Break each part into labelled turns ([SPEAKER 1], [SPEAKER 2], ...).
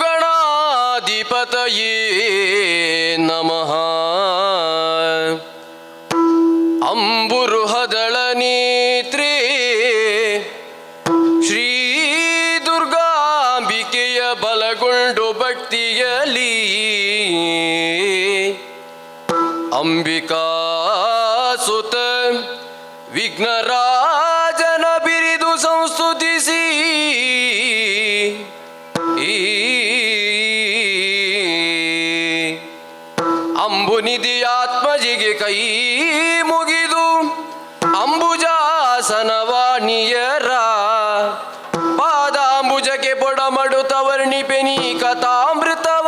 [SPEAKER 1] ಗಣಾಧಿಪತಯೇ ನಮಃ. ಅಂಬುರುಹದಳ ನೇತ್ರೇ ಶ್ರೀ ದುರ್ಗಾಂಬಿಕೆಯ ಬಲಗೊಂಡು ಭಕ್ತಿಯಲಿ ಅಂಬಿಕಾ ಸುತ ವಿಘ್ನರಾಜನ ಬಿರಿದು ಸಂಸ್ತುತಿಸಿ ಅಂಬುನಿಧಿಯಾತ್ಮಜಿಗೆ ಕೈ ಮುಗಿದು ಅಂಬುಜಾಸನವಾಣಿಯರ ಪಾದಾಂಬುಜಕ್ಕೆ ಪೊಡಮಡುತ್ತ ವರ್ಣಿಪೆನಿ ಕಥಾಮೃತವ.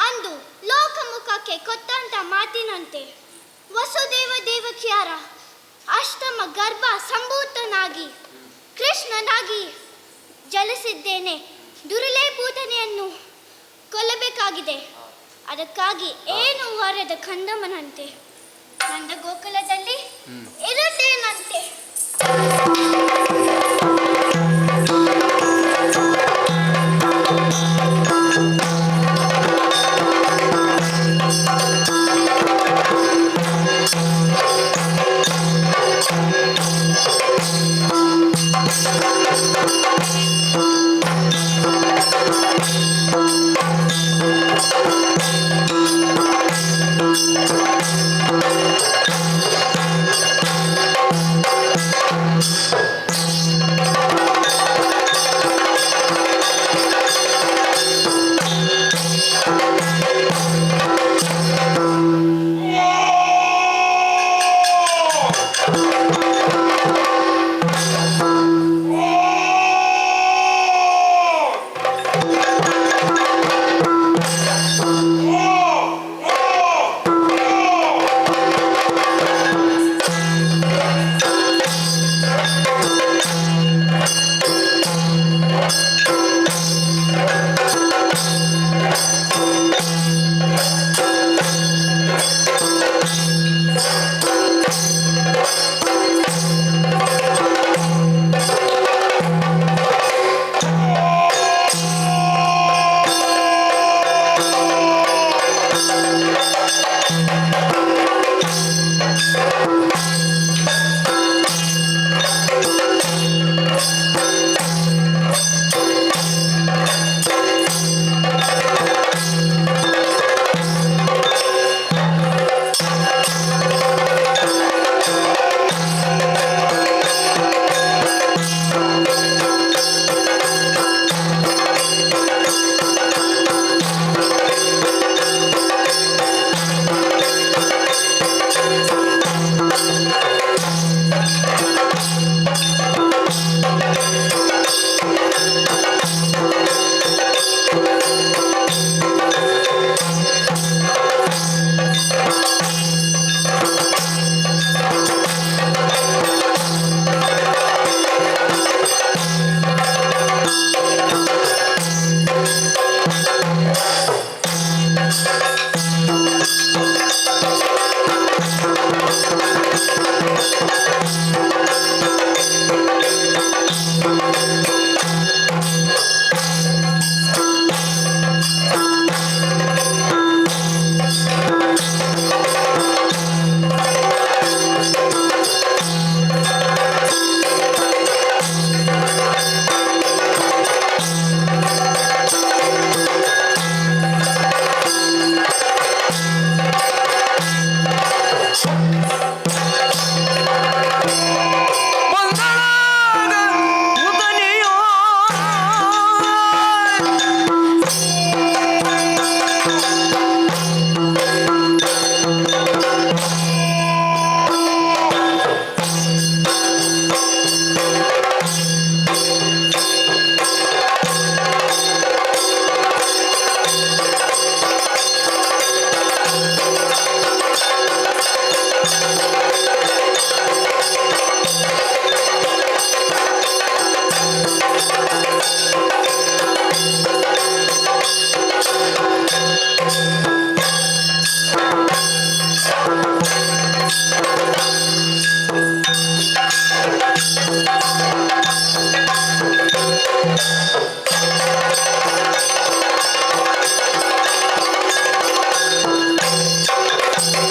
[SPEAKER 2] ಅಂದು ಲೋಕಮುಖಕ್ಕೆ ಕೊಟ್ಟಂತ ಮಾತಿನಂತೆ ವಸುದೇವ ದೇವಕಿಯರ ಅಷ್ಟಮ ಗರ್ಭ ಸಂಭೂತನಾಗಿ ಕೃಷ್ಣನಾಗಿ ಜಲಿಸಿದ್ದೇನೆ. ದುರ್ಲೇಪೂತನೆಯನ್ನು ಕೊಲ್ಲಬೇಕಾಗಿದೆ. ಅದಕ್ಕಾಗಿ ಏನು ವರದ ಕಂದಮನಂತೆ ನಂದ ಗೋಕುಲದಲ್ಲಿ ಇರುತ್ತೇನಂತೆ.
[SPEAKER 1] ಬಂದಳಾಗ ಉದನಿಯೋ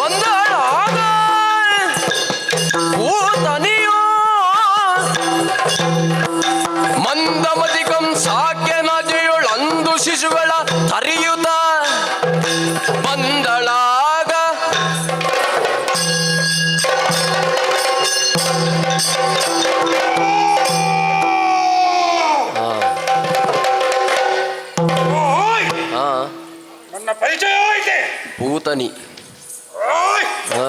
[SPEAKER 1] ಬಂದಳಾಗ ಊತನಿಯೋ ಮಂದಮತಿಕಂ ಸಾಕ್ಯನದಿಯೊಳಂದು ಶಿಶುಗಳ ಹರಿಯುತ್ತ ಬಂದಳಾಗ
[SPEAKER 3] ಓಯ್
[SPEAKER 1] ಹಾ
[SPEAKER 3] ನನ್ನ ಪರಿಚಯ ಐತೆ.
[SPEAKER 1] ಪೂತನಿ.
[SPEAKER 3] ಓಯ್
[SPEAKER 1] ಹಾ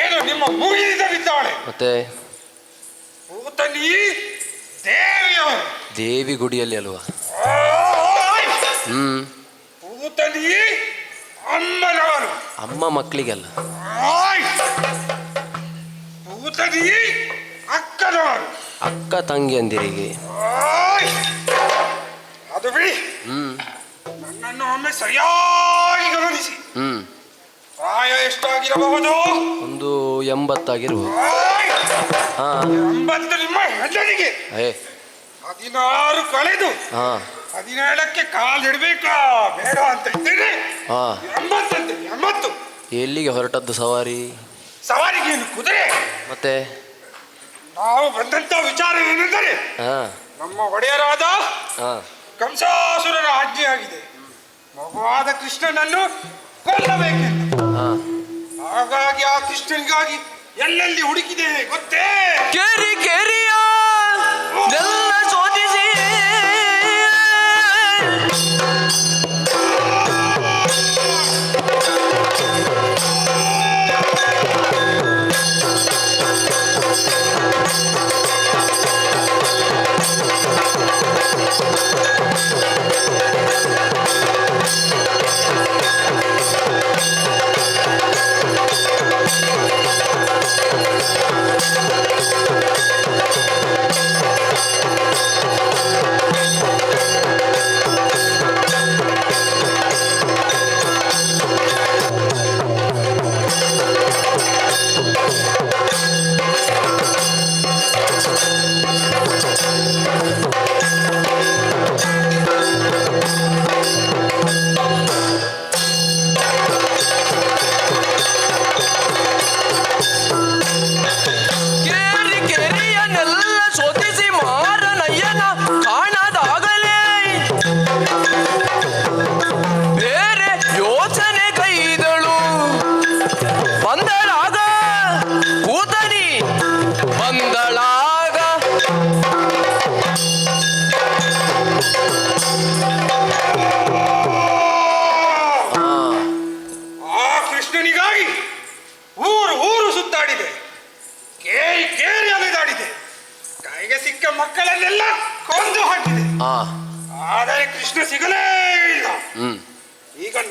[SPEAKER 3] ಏನು ನಿಮ್ಮ ಮೂಗಿದ್ದಾಳೆ
[SPEAKER 1] ಮತ್ತೆ
[SPEAKER 3] ಭೂತನಿ ದೇವಿಯವರು.
[SPEAKER 1] ದೇವಿ ಗುಡಿಯಲ್ಲಿ ಅಲ್ವಾ?
[SPEAKER 3] ಓಯ್
[SPEAKER 1] ಹ್ಮ್.
[SPEAKER 3] ಭೂತನಿ ಅಮ್ಮನವರು.
[SPEAKER 1] ಅಮ್ಮ ಮಕ್ಕಳಿಗೆಲ್ಲ.
[SPEAKER 3] ಓಯ್ ಭೂತನಿ ಅಕ್ಕನವರು.
[SPEAKER 1] ಅಕ್ಕ ತಂಗಿಯಂದಿರಿಗೆ.
[SPEAKER 3] ಓಯ್ ಅದು ಬಿಡಿ,
[SPEAKER 1] ಹ್ಮ್
[SPEAKER 3] ನನ್ನನ್ನು ಒಮ್ಮೆ ಸರಿಯಾಗಿ ಗಮನಿಸಿ.
[SPEAKER 1] ಹ್ಮ್.
[SPEAKER 3] ಪ್ರಾಯ ಎಷ್ಟಾಗಿರಬಹುದು?
[SPEAKER 1] ಒಂದು 80 ಆಗಿರ್ಬೋದು.
[SPEAKER 3] ಓಯ್
[SPEAKER 1] ಹಾ
[SPEAKER 3] 80 ನಿಮ್ಮ ಹೆಂಡನಿಗೆ.
[SPEAKER 1] ಏ
[SPEAKER 3] 16 ಕಳೆದು
[SPEAKER 1] ಹಾ
[SPEAKER 3] 17ಕ್ಕೆ ಕಾಲಿಡ್ಬೇಕಾ ಬೇಡ ಅಂತ ಇದ್ದೇನೆ.
[SPEAKER 1] ಹಾ
[SPEAKER 3] 80 ಅಂತೆ, 80.
[SPEAKER 1] ಎಲ್ಲಿಗೆ ಹೊರಟದ್ದು ಸವಾರಿ?
[SPEAKER 3] ಸವಾರಿಗೆ ಏನು ಕುದುರೆ?
[SPEAKER 1] ಮತ್ತೆ
[SPEAKER 3] ನಾವು ಬಂದಂತ ವಿಚಾರ ಏನೆಂದರೆ,
[SPEAKER 1] ಹಾ
[SPEAKER 3] ನಮ್ಮ ಒಡೆಯರಾದ
[SPEAKER 1] ಹಾ
[SPEAKER 3] ಕಂಸಾಸುರರ ಆಜ್ಞೆಯಾಗಿದೆ, ಮಗುವಾದ ಕೃಷ್ಣನನ್ನು ಕೊಲ್ಲಬೇಕೆಂದು.
[SPEAKER 1] ಹಾ
[SPEAKER 3] ಹಾಗಾಗಿ ಆ ಕೃಷ್ಣನಿಗಾಗಿ ಎಲ್ಲೆಲ್ಲಿ ಹುಡುಕಿದೆ ಗೊತ್ತೇ?
[SPEAKER 1] ಕೇರಿ ಕೇರಿಯ ಎಲ್ಲ ಶೋಧಿಸಿ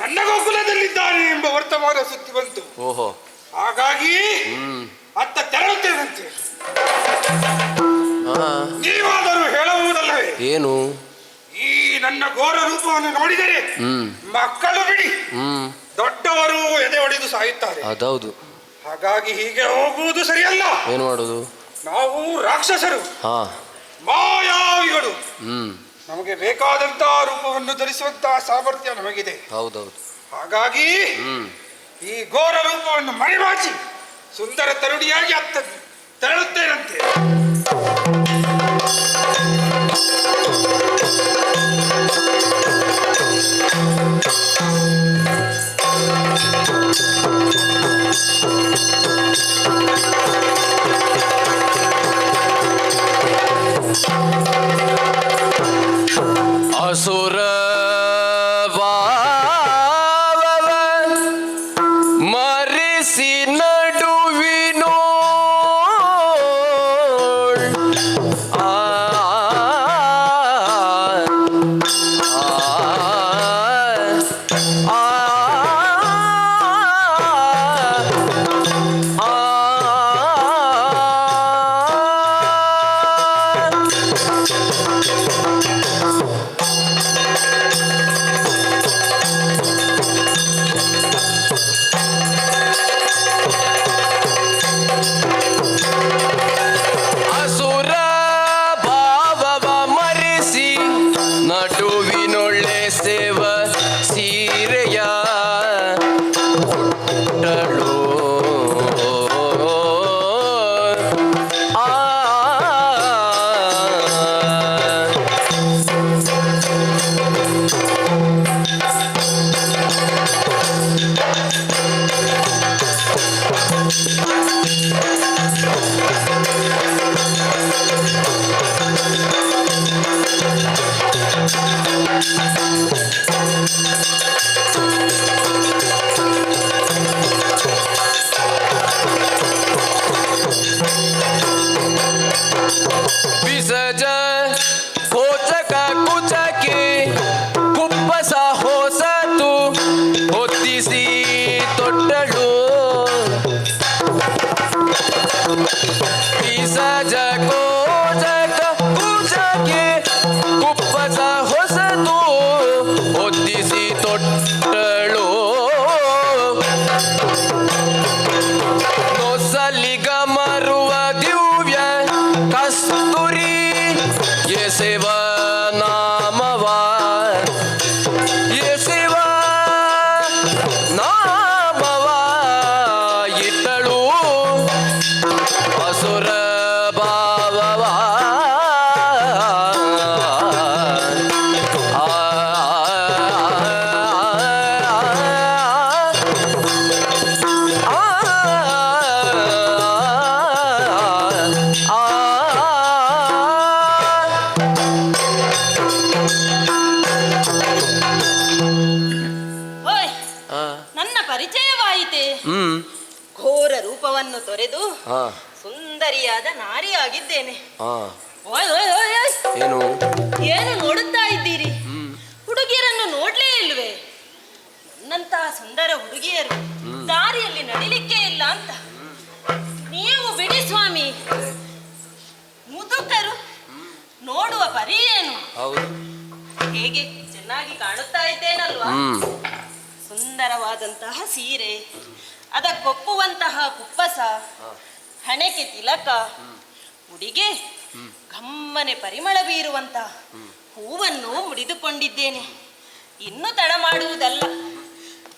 [SPEAKER 3] ನನ್ನ ಗೋಕುಲದಲ್ಲಿದ್ದಾನೆ ಎಂಬ ವರ್ತಮಾನ ಸುತ್ತಿ ಬಂತು.
[SPEAKER 1] ಓಹೋ.
[SPEAKER 3] ಹಾಗಾಗಿ
[SPEAKER 1] ಹ್ಮ್.
[SPEAKER 3] ಅತ್ತ ತೆರಳುತ್ತೇನಂತೆ.
[SPEAKER 1] ಹಾ.
[SPEAKER 3] ನೀವಾದರೂ ಹೇಳಬಹುದಲ್ಲವೇ?
[SPEAKER 1] ಏನು?
[SPEAKER 3] ಈ ನನ್ನ ಘೋರ ರೂಪವನ್ನು ನೋಡಿದರೆ
[SPEAKER 1] ಹ್ಮ್.
[SPEAKER 3] ಮಕ್ಕಳು ಬಿಡಿ,
[SPEAKER 1] ಹ್ಮ್.
[SPEAKER 3] ದೊಡ್ಡವರು ಎದೆ ಹೊಡೆದು ಸಾಯುತ್ತಾರೆ.
[SPEAKER 1] ಅದೌದು.
[SPEAKER 3] ಹಾಗಾಗಿ ಹೀಗೆ ಹೋಗುವುದು ಸರಿಯಲ್ಲ.
[SPEAKER 1] ಏನು ಮಾಡೋದು?
[SPEAKER 3] ನಾವು ರಾಕ್ಷಸರು,
[SPEAKER 1] ಹಾ.
[SPEAKER 3] ಮಾಯಾವಿಗಳು.
[SPEAKER 1] ಹ್ಮ್.
[SPEAKER 3] ನಮಗೆ ಬೇಕಾದಂತಹ ರೂಪವನ್ನು ಧರಿಸುವಂತಹ ಸಾಮರ್ಥ್ಯ ನಮಗಿದೆ.
[SPEAKER 1] ಹೌದೌದು.
[SPEAKER 3] ಹಾಗಾಗಿ
[SPEAKER 1] ಹ್ಮ್.
[SPEAKER 3] ಈ ಘೋರ ರೂಪವನ್ನು ಮರೆಮಾಚಿ ಸುಂದರ ತರುಣಿಯಾಗಿ ಅತ್ತ ತೆರಳುತ್ತೇನಂತೆ.
[SPEAKER 1] ಅಸುರ ಭಾವವ ಮರೆಸಿ ನಡುವಿನೋ ಆ ಆ ಅಸುರ ಭಾವವ ಮರೆಸಿ ನಡುವಿನೊಳ್ಳೆ ಸೇವ ಸೀರೆಯ ಕೊಟ್ಟಳು. ಆ ಬಿಸಜ ಕೋಚಕ ಕುಚಕೆ ಕುಪ್ಪಸ ಹೊಸತು ಹೊತ್ತಿಸಿ ತೊಟ್ಟಳು. ಬಿಸಜ ಕೋಚಕ ಕುಚಕೆ ಕುಪ್ಪಸ ಹೊಸತು ಹೊತ್ತಿಸಿ ತೊಟ್ಟಳು. ನೊಸಲಿಗ ಮರುವ ದಿವ್ಯ ಕಸ್ತೂರಿ ಎಸೆವ ನಾಮವ ಎಸೆವ ನಾಮವ ಇಟ್ಟಳು. ಅಸುರ ಭಾವವ
[SPEAKER 4] ಓಯ್, ನನ್ನ ಪರಿಚಯವಾಯಿತೆ.
[SPEAKER 1] ಹ್ಮ್.
[SPEAKER 4] ಘೋರ ರೂಪವನ್ನು ತೊರೆದು
[SPEAKER 1] ಹಾ.
[SPEAKER 4] ಸುಂದರಿಯಾದ ನಾರಿಯಾಗಿದ್ದೇನೆ.
[SPEAKER 1] ಹಾ.
[SPEAKER 4] ಓಯ್ ಓಯ್ ಓಯ್ ಓಯ್.
[SPEAKER 1] ಏನು?
[SPEAKER 4] ಏನು ನೋಡುತ್ತಾ ಇದ್ದೀರಿ?
[SPEAKER 1] ಹ್ಮ್.
[SPEAKER 4] ಹುಡುಗಿಯರನ್ನು ನೋಡ್ಲೇ ಇಲ್ವೇ? ನನ್ನಂತಹ ಸುಂದರ ಹುಡುಗಿಯರು ದಾರಿಯಲ್ಲಿ ನಡಿಲಿಕ್ಕೆ ಇಲ್ಲ ಅಂತ. ನೀವು ಬಿಡಿ ಸ್ವಾಮಿ, ಮುದುಕರು ನೋಡುವ ಪರಿ ಏನು?
[SPEAKER 1] ಹೌದು.
[SPEAKER 4] ಹೇಗೆ ಚೆನ್ನಾಗಿ ಕಾಣುತ್ತಾ ಇದ್ದೇನಲ್ವಾ?
[SPEAKER 1] ಹ್ಮ್.
[SPEAKER 4] ಸುಂದರವಾದಂತಹ ಸೀರೆ, ಅದಕ್ಕೊಪ್ಪುವಂತಹ ಕುಪ್ಪಸ, ಹಣೆಗೆ ತಿಲಕ, ಉಡಿಗೆ ಗಮ್ಮನೆ ಪರಿಮಳ ಬೀರುವಂತಹ ಹೂವನ್ನು ಮುಡಿದುಕೊಂಡಿದ್ದೇನೆ. ಇನ್ನು ತಡ ಮಾಡುವುದಲ್ಲ,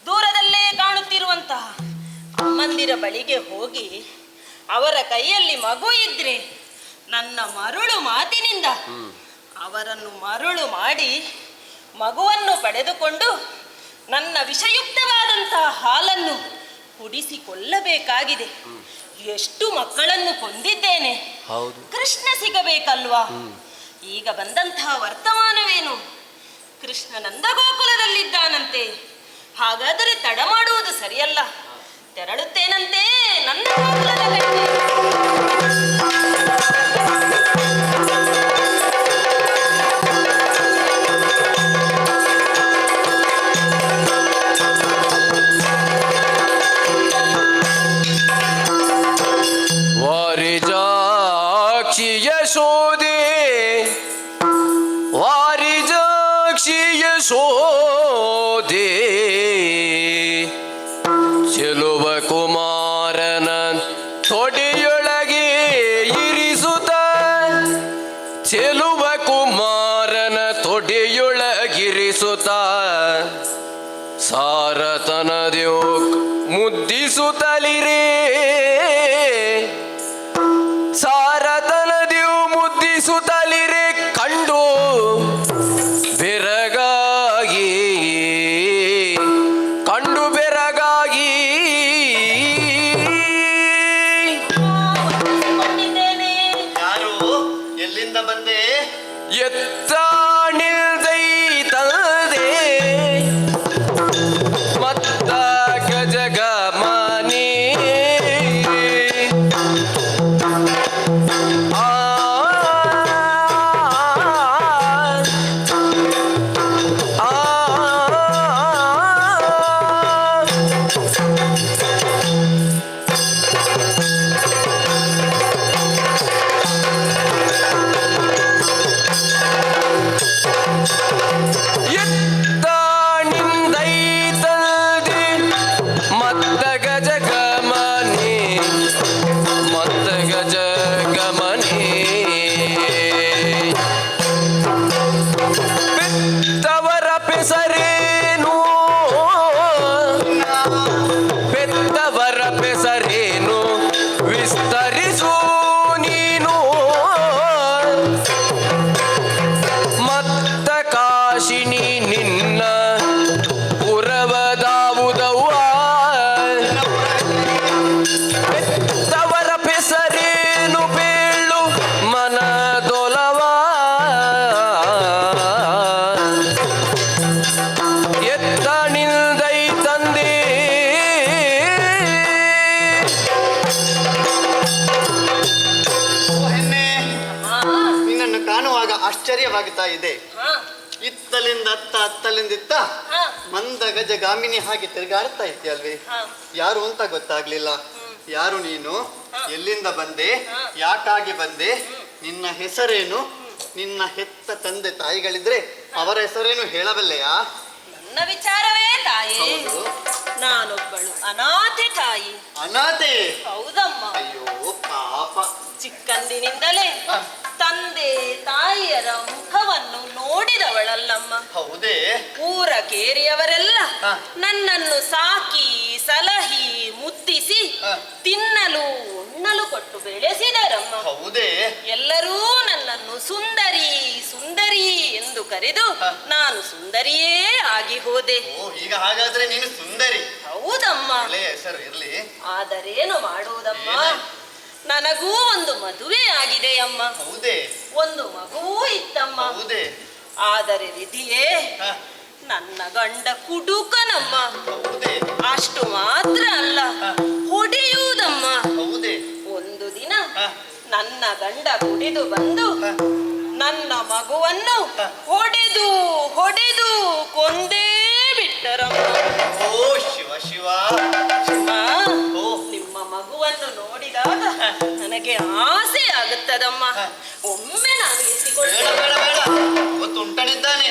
[SPEAKER 4] ದೂರದಲ್ಲೇ ಕಾಣುತ್ತಿರುವಂತಹ ಅಮ್ಮಂದಿರ ಬಳಿಗೆ ಹೋಗಿ ಅವರ ಕೈಯಲ್ಲಿ ಮಗು ಇದ್ರೆ ನನ್ನ ಮರುಳು ಮಾತಿನಿಂದ ಅವರನ್ನು ಮರುಳು ಮಾಡಿ ಮಗುವನ್ನು ಪಡೆದುಕೊಂಡು ನನ್ನ ವಿಷಯುಕ್ತವಾದಂತಹ ಹಾಲನ್ನು ಕುಡಿಸಿಕೊಳ್ಳಬೇಕಾಗಿದೆ. ಎಷ್ಟು ಮಕ್ಕಳನ್ನು ಕೊಂದಿದ್ದೇನೆ.
[SPEAKER 1] ಹೌದು.
[SPEAKER 4] ಕೃಷ್ಣ ಸಿಗಬೇಕಲ್ವಾ? ಈಗ ಬಂದಂತಹ ವರ್ತಮಾನವೇನು? ಕೃಷ್ಣ ನಂದಗೋಕುಲದಲ್ಲಿದ್ದಾನಂತೆ. ಹಾಗಾದರೆ ತಡ ಮಾಡುವುದು ಸರಿಯಲ್ಲ. ತೆರಳುತ್ತೇನಂತೆ ನನ್ನ ಗೋಕುಲದ ಕಡೆಗೆ.
[SPEAKER 1] ಸಾರತನದ್ಯೋ ಮುದ್ದಿಸುತ್ತಲಿರೇ ಸಾರತನದ್ಯೋ ಮುದ್ದಿಸುತ್ತಲಿರೇ ಕಂಡು ಬೆರಗಾಗಿ ಕಂಡು ಬೆರಗಾಗಿ
[SPEAKER 4] ಕೊಂಡಿದ್ದೇನೆ.
[SPEAKER 5] ಯಾರು ಎಲ್ಲಿಂದ ಬಂದೆ?
[SPEAKER 1] ಎತ್ತ ನಿಲ್ದೈ ತಲ್ದೆ ಮತ್ತ ಗಜಗಮನೆ ಆ ಆ ಎತ್ತಾಣಿಂದೈತಲ್ದೆ ಮತ್ತ ಗಜಗಮನೆ ಮತ್ತ ಗಜಗಮನೆ ಪೆತ್ತವರ ಪೆಸರೇನು ಪೆತ್ತವರ ಪೆಸರೇನು ವಿಸ್ತರಿಸು ನೀನು ಮತ್ತ ಕಾಶಿನಿ ನಿನ್ನ ಪುರವದಾವುದವ್ವ ಎತ್ತವರ ಪೆಸರೇನು ಬೇಳು ಮನದೊಲವ ಎತ್ತ ನಿಲ್ದೈ ತಂದೆ
[SPEAKER 5] ಓ ಹೆಣ್ಣೆ,
[SPEAKER 4] ಹಾ,
[SPEAKER 5] ನಿನ್ನನ್ನು ಕಾಣುವಾಗ ಆಶ್ಚರ್ಯವಾಗುತ್ತಾ ಇದೆ.
[SPEAKER 4] ಹಾ,
[SPEAKER 5] ಇತ್ತಲಿಂದ ಅತ್ತ ಅತ್ತಲಿಂದ ಇತ್ತ
[SPEAKER 4] ಹಾ,
[SPEAKER 5] ಮಂದ ಗಜಗಾಮಿನಿ ಹಾಗೆ ತಿರುಗಾಡ್ತಾ ಇದ್ದೀಯಲ್ವೇ?
[SPEAKER 4] ಹಾ.
[SPEAKER 5] ಯಾರು ಅಂತ ಗೊತ್ತಾಗ್ಲಿಲ್ಲ. ಯಾರು ನೀನು? ಎಲ್ಲಿಂದ ಬಂದೆ? ಯಾಕಾಗಿ ಬಂದೆ? ನಿನ್ನ ಹೆಸರೇನು? ನಿನ್ನ ಹೆತ್ತ ತಂದೆ ತಾಯಿಗಳಿದ್ರೆ ಅವರ ಹೆಸರೇನು ಹೇಳಬಲ್ಲೆಯಾ?
[SPEAKER 4] ನನ್ನ ವಿಚಾರವೇ ತಾಯಿ.
[SPEAKER 5] ಹೌದು.
[SPEAKER 4] ನಾನೊಬ್ಬಳು ಅನಾಥೆ ತಾಯಿ.
[SPEAKER 5] ಅನಾಥೆ?
[SPEAKER 4] ಹೌದಮ್ಮ.
[SPEAKER 5] ಅಯ್ಯೋ ಪಾಪ.
[SPEAKER 4] ಚಿಕ್ಕಂದಿನಿಂದಲೇ ತಂದೆ ತಾಯಿಯರ ಮುಖವನ್ನು ನೋಡಿದವಳಲ್ಲಮ್ಮ.
[SPEAKER 5] ಹೌದೇ?
[SPEAKER 4] ಊರ ಕೇರಿಯವರೆಲ್ಲ
[SPEAKER 5] ಹ.
[SPEAKER 4] ನನ್ನನ್ನು ಸಾಕಿ ಸಲಹಿ ಮುದ್ದಿಸಿ
[SPEAKER 5] ಹ.
[SPEAKER 4] ತಿನ್ನಲು ಉಣ್ಣಲು ಕೊಟ್ಟು ಬೆಳೆಸಿದರಮ್ಮ.
[SPEAKER 5] ಹೌದೇ?
[SPEAKER 4] ಎಲ್ಲರೂ ನನ್ನನ್ನು ಸುಂದರಿ ಸುಂದರಿ ಎಂದು ಕರೆದು
[SPEAKER 5] ಹ.
[SPEAKER 4] ನಾನು ಸುಂದರಿಯೇ ಆಗಿ ಹೋದೆ.
[SPEAKER 5] ಓ, ಈಗ ಹಾಗಾದ್ರೆ ನೀನು ಸುಂದರಿ.
[SPEAKER 4] ಹೌದಮ್ಮ.
[SPEAKER 5] ಒಳ್ಳೆಯ ಹೆಸರು ಇರ್ಲಿ.
[SPEAKER 4] ಆದರೇನು ಮಾಡುವುದಮ್ಮ?
[SPEAKER 5] ಏನು?
[SPEAKER 4] ನನಗೂ ಒಂದು ಮದುವೆ ಆಗಿದೆಯಮ್ಮ.
[SPEAKER 5] ಹೌದೇ?
[SPEAKER 4] ಒಂದು ಮಗುವೂ ಇತ್ತಮ್ಮ.
[SPEAKER 5] ಹೌದೇ?
[SPEAKER 4] ಆದರೆ ವಿಧಿಯೇ
[SPEAKER 5] ಹ.
[SPEAKER 4] ನನ್ನ ಗಂಡ ಕುಡುಕನಮ್ಮ.
[SPEAKER 5] ಹೌದೇ?
[SPEAKER 4] ಅಷ್ಟು ಮಾತ್ರ ಅಲ್ಲ,
[SPEAKER 5] ಹ.
[SPEAKER 4] ಹೊಡೆಯುವುದಮ್ಮ.
[SPEAKER 5] ಹೌದೇ?
[SPEAKER 4] ಒಂದು ದಿನ
[SPEAKER 5] ಹ.
[SPEAKER 4] ನನ್ನ ಗಂಡ ಕುಡಿದು ಬಂದು
[SPEAKER 5] ಹ.
[SPEAKER 4] ನನ್ನ ಮಗುವನ್ನು
[SPEAKER 5] ಹ.
[SPEAKER 4] ಹೊಡೆದು ಹೊಡೆದು ಕೊಂದೇ ಬಿಟ್ಟರಮ್ಮ.
[SPEAKER 5] ಓ ಶಿವ ಶಿವ.
[SPEAKER 4] ಅಮ್ಮ,
[SPEAKER 5] ಓ.
[SPEAKER 4] ನಿಮ್ಮ ಮಗುವನ್ನು ನೋಡಿದಾಗ ನನಗೆ ಆಸೆ ಆಗುತ್ತದಮ್ಮ. ಒಮ್ಮೆ ನಾನು
[SPEAKER 5] ಬೇಡ
[SPEAKER 4] ಎತ್ತಿಕೊಳ್ತೇನೆ.
[SPEAKER 5] ಬೇಡ ಬೇಡ, ಅವತ್ತು ಉಂಟನಿದ್ದಾನೆ.